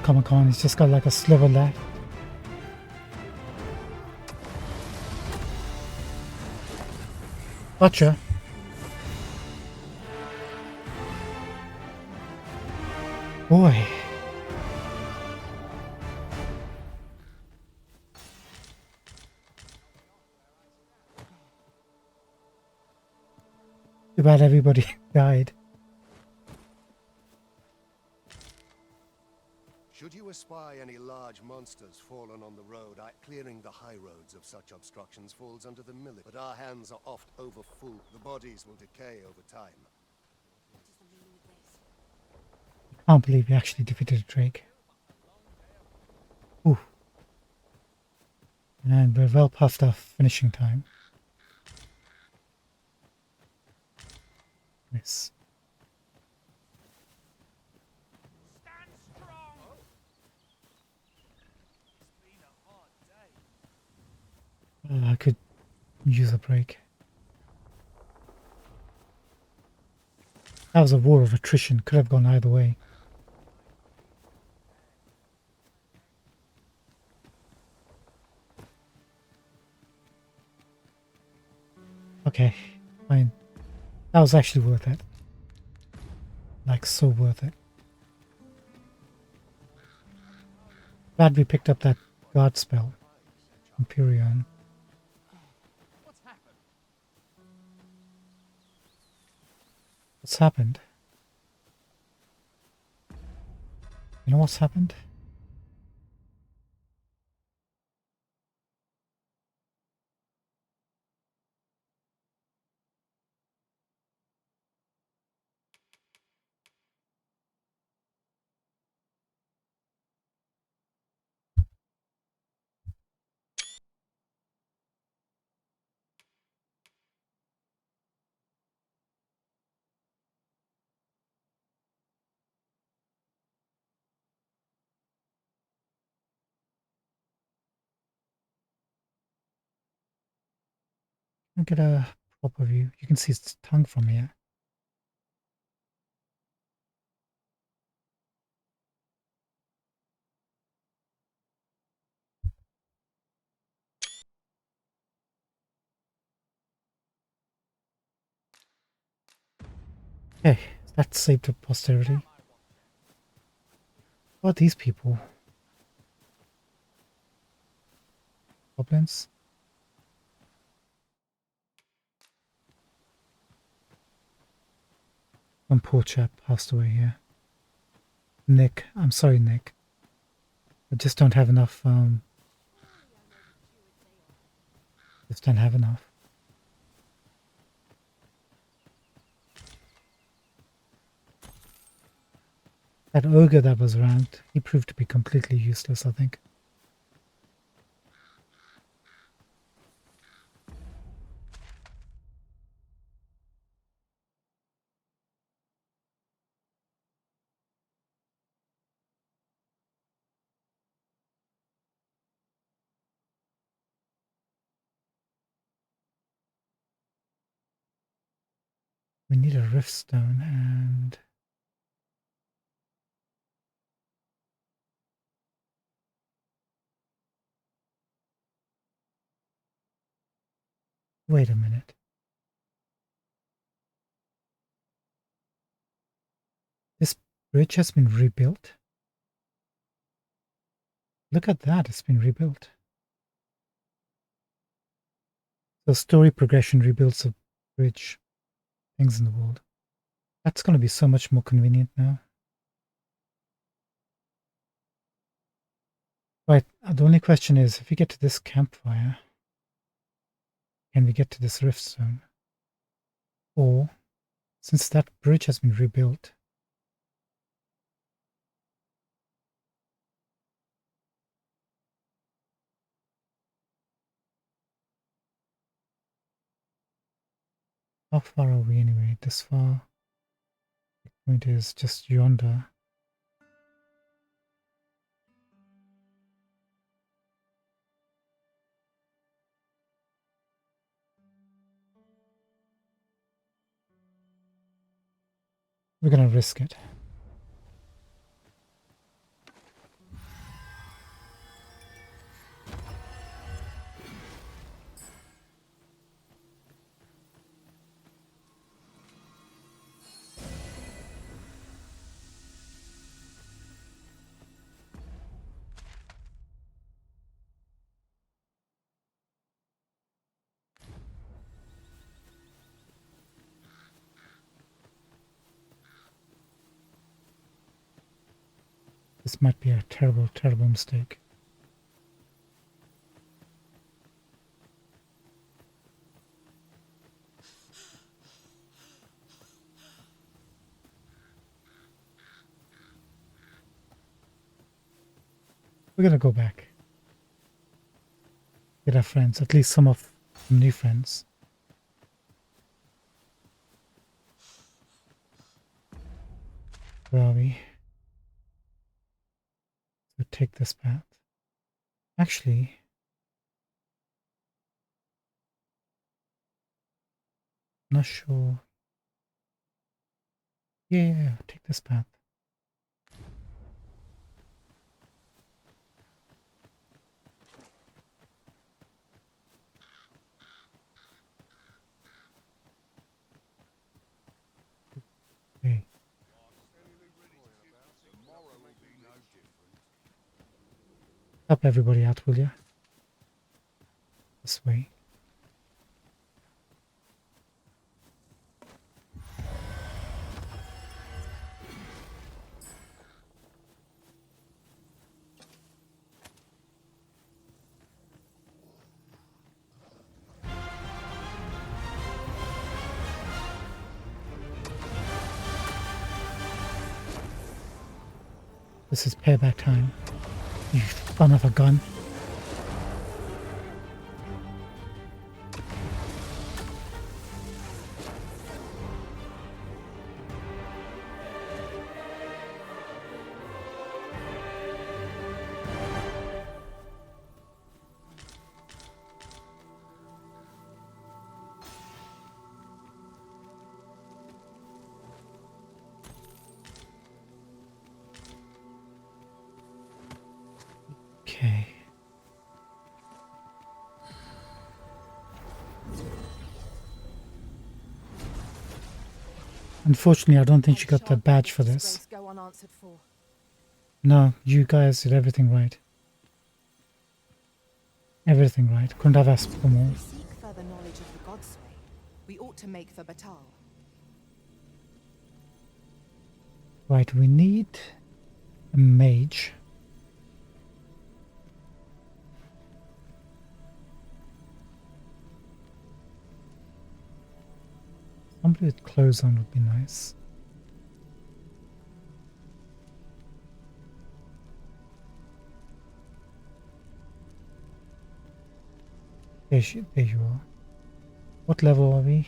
Come on, he's just got like a sliver left. Gotcha. Boy. Too bad everybody died. Should you espy any large monsters fallen on the road, clearing the high roads of such obstructions falls under the military. But our hands are oft over full. The bodies will decay over time. I can't believe we actually defeated a Drake. Ooh. And we're well past our finishing time. Yes. I could use a break. That was a war of attrition. Could have gone either way. Okay, fine. That was actually worth it. Like, so worth it. Glad we picked up that guard spell. Empyrean. What's happened? You know what's happened? I'll get a proper view. You can see its tongue from here. Okay, that's saved to posterity. What are these people? Goblins? One poor chap passed away here. Nick. I'm sorry, Nick. I just don't have enough, just don't have enough. That ogre that was around, he proved to be completely useless, I think. We need a rift stone and... Wait a minute. This bridge has been rebuilt? Look at that, it's been rebuilt. So story progression rebuilds a bridge. Things in the world. That's going to be so much more convenient now. Right, the only question is, if we get to this campfire, can we get to this rift zone? Or, since that bridge has been rebuilt, how far are we anyway? This far? The point is just yonder. We're gonna risk it. This might be a terrible, terrible mistake. We're gonna go back. Get our friends, at least some of the new friends. Where are we? So take this path. Actually, not sure. Yeah, take this path. Okay. Help everybody out, will you? This way. This is payback time. You son of a gun. Unfortunately, I don't think she got the badge for this. Go unanswered for. No, you guys did everything right. Everything right. Couldn't have asked for more. If we seek further knowledge of the Godsway, we ought to make for Batal. Right, we need a mage. Somebody with clothes on would be nice. There you are. What level are we?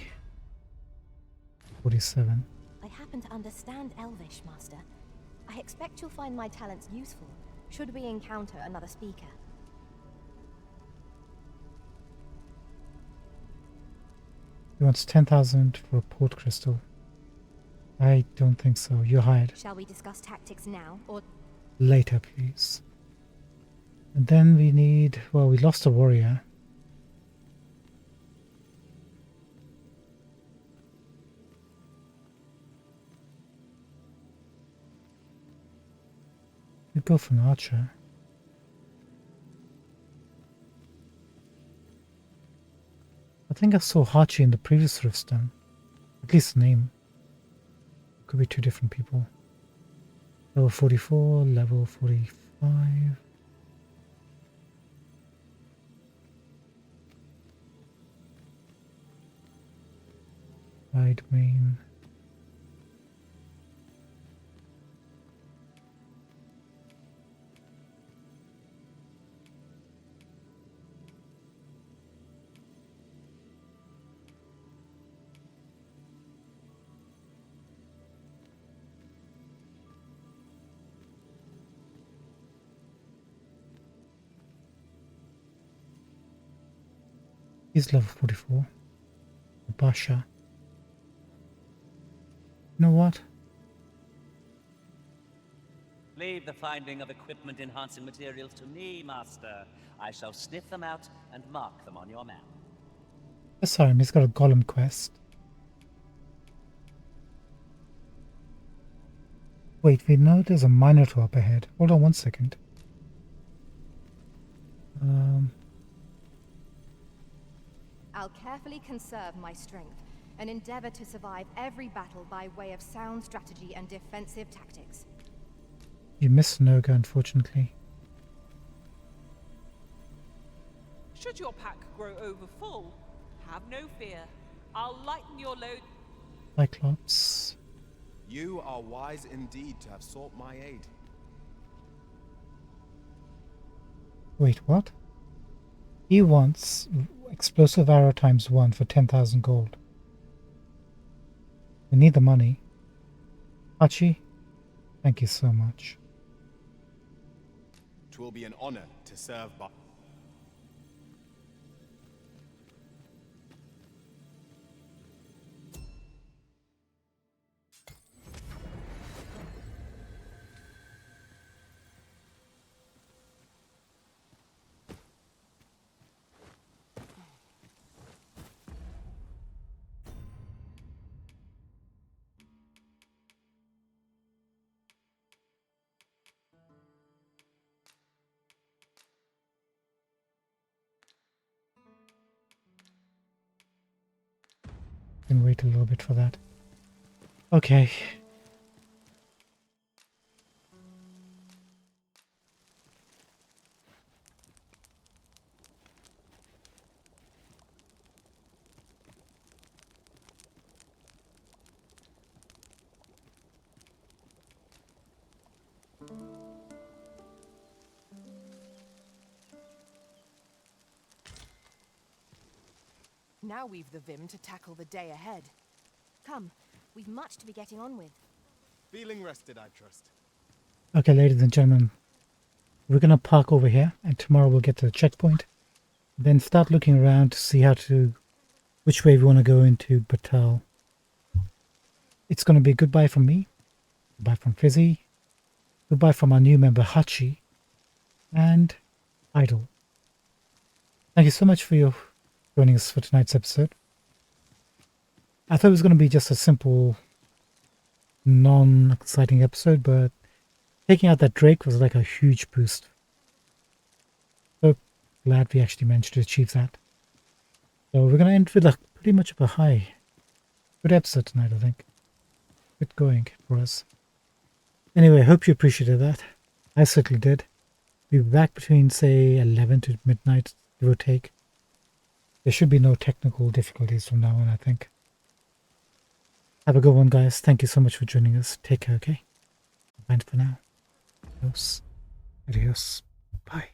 47. I happen to understand Elvish, Master. I expect you'll find my talents useful, should we encounter another speaker. He wants 10,000 for a port crystal. I don't think so. You're hired. Shall we discuss tactics now, or... Later, please. And then we need... Well, we lost a warrior. We go for an archer. I think I saw Hachi in the previous Riftstone. At least the name. Could be two different people. Level 44, level 45. Wide main. He's level 44. Basha. You know what? Leave the finding of equipment-enhancing materials to me, Master. I shall sniff them out and mark them on your map. Sorry, he's got a golem quest. Wait, we know there's a Minotaur up ahead. Hold on one second. I'll carefully conserve my strength and endeavor to survive every battle by way of sound strategy and defensive tactics. You missed Noga, unfortunately. Should your pack grow over full, have no fear. I'll lighten your load. Cyclops. You are wise indeed to have sought my aid. Wait, what? He wants explosive arrow ×1 for 10,000 gold. We need the money. Hachi, thank you so much. 'Twill be an honor to serve by... Can wait a little bit for that. Okay. Now we've the vim to tackle the day ahead. Come, we've much to be getting on with. Feeling rested, I trust. Okay, ladies and gentlemen. We're going to park over here, and tomorrow we'll get to the checkpoint. Then start looking around to see which way we want to go into Batal. It's going to be goodbye from me, goodbye from Fizzy, goodbye from our new member Hachi, and Idle. Thank you so much for joining us for tonight's episode. I thought it was going to be just a simple non-exciting episode, but taking out that Drake was like a huge boost. So glad we actually managed to achieve that. So we're going to end with a pretty much of a high. Good episode tonight, I think. Good going for us. Anyway, hope you appreciated that. I certainly did. We'll be back between, say, 11 to midnight, give or take. There should be no technical difficulties from now on, I think. Have a good one, guys. Thank you so much for joining us. Take care, okay? Bye for now. Adios. Adios. Bye.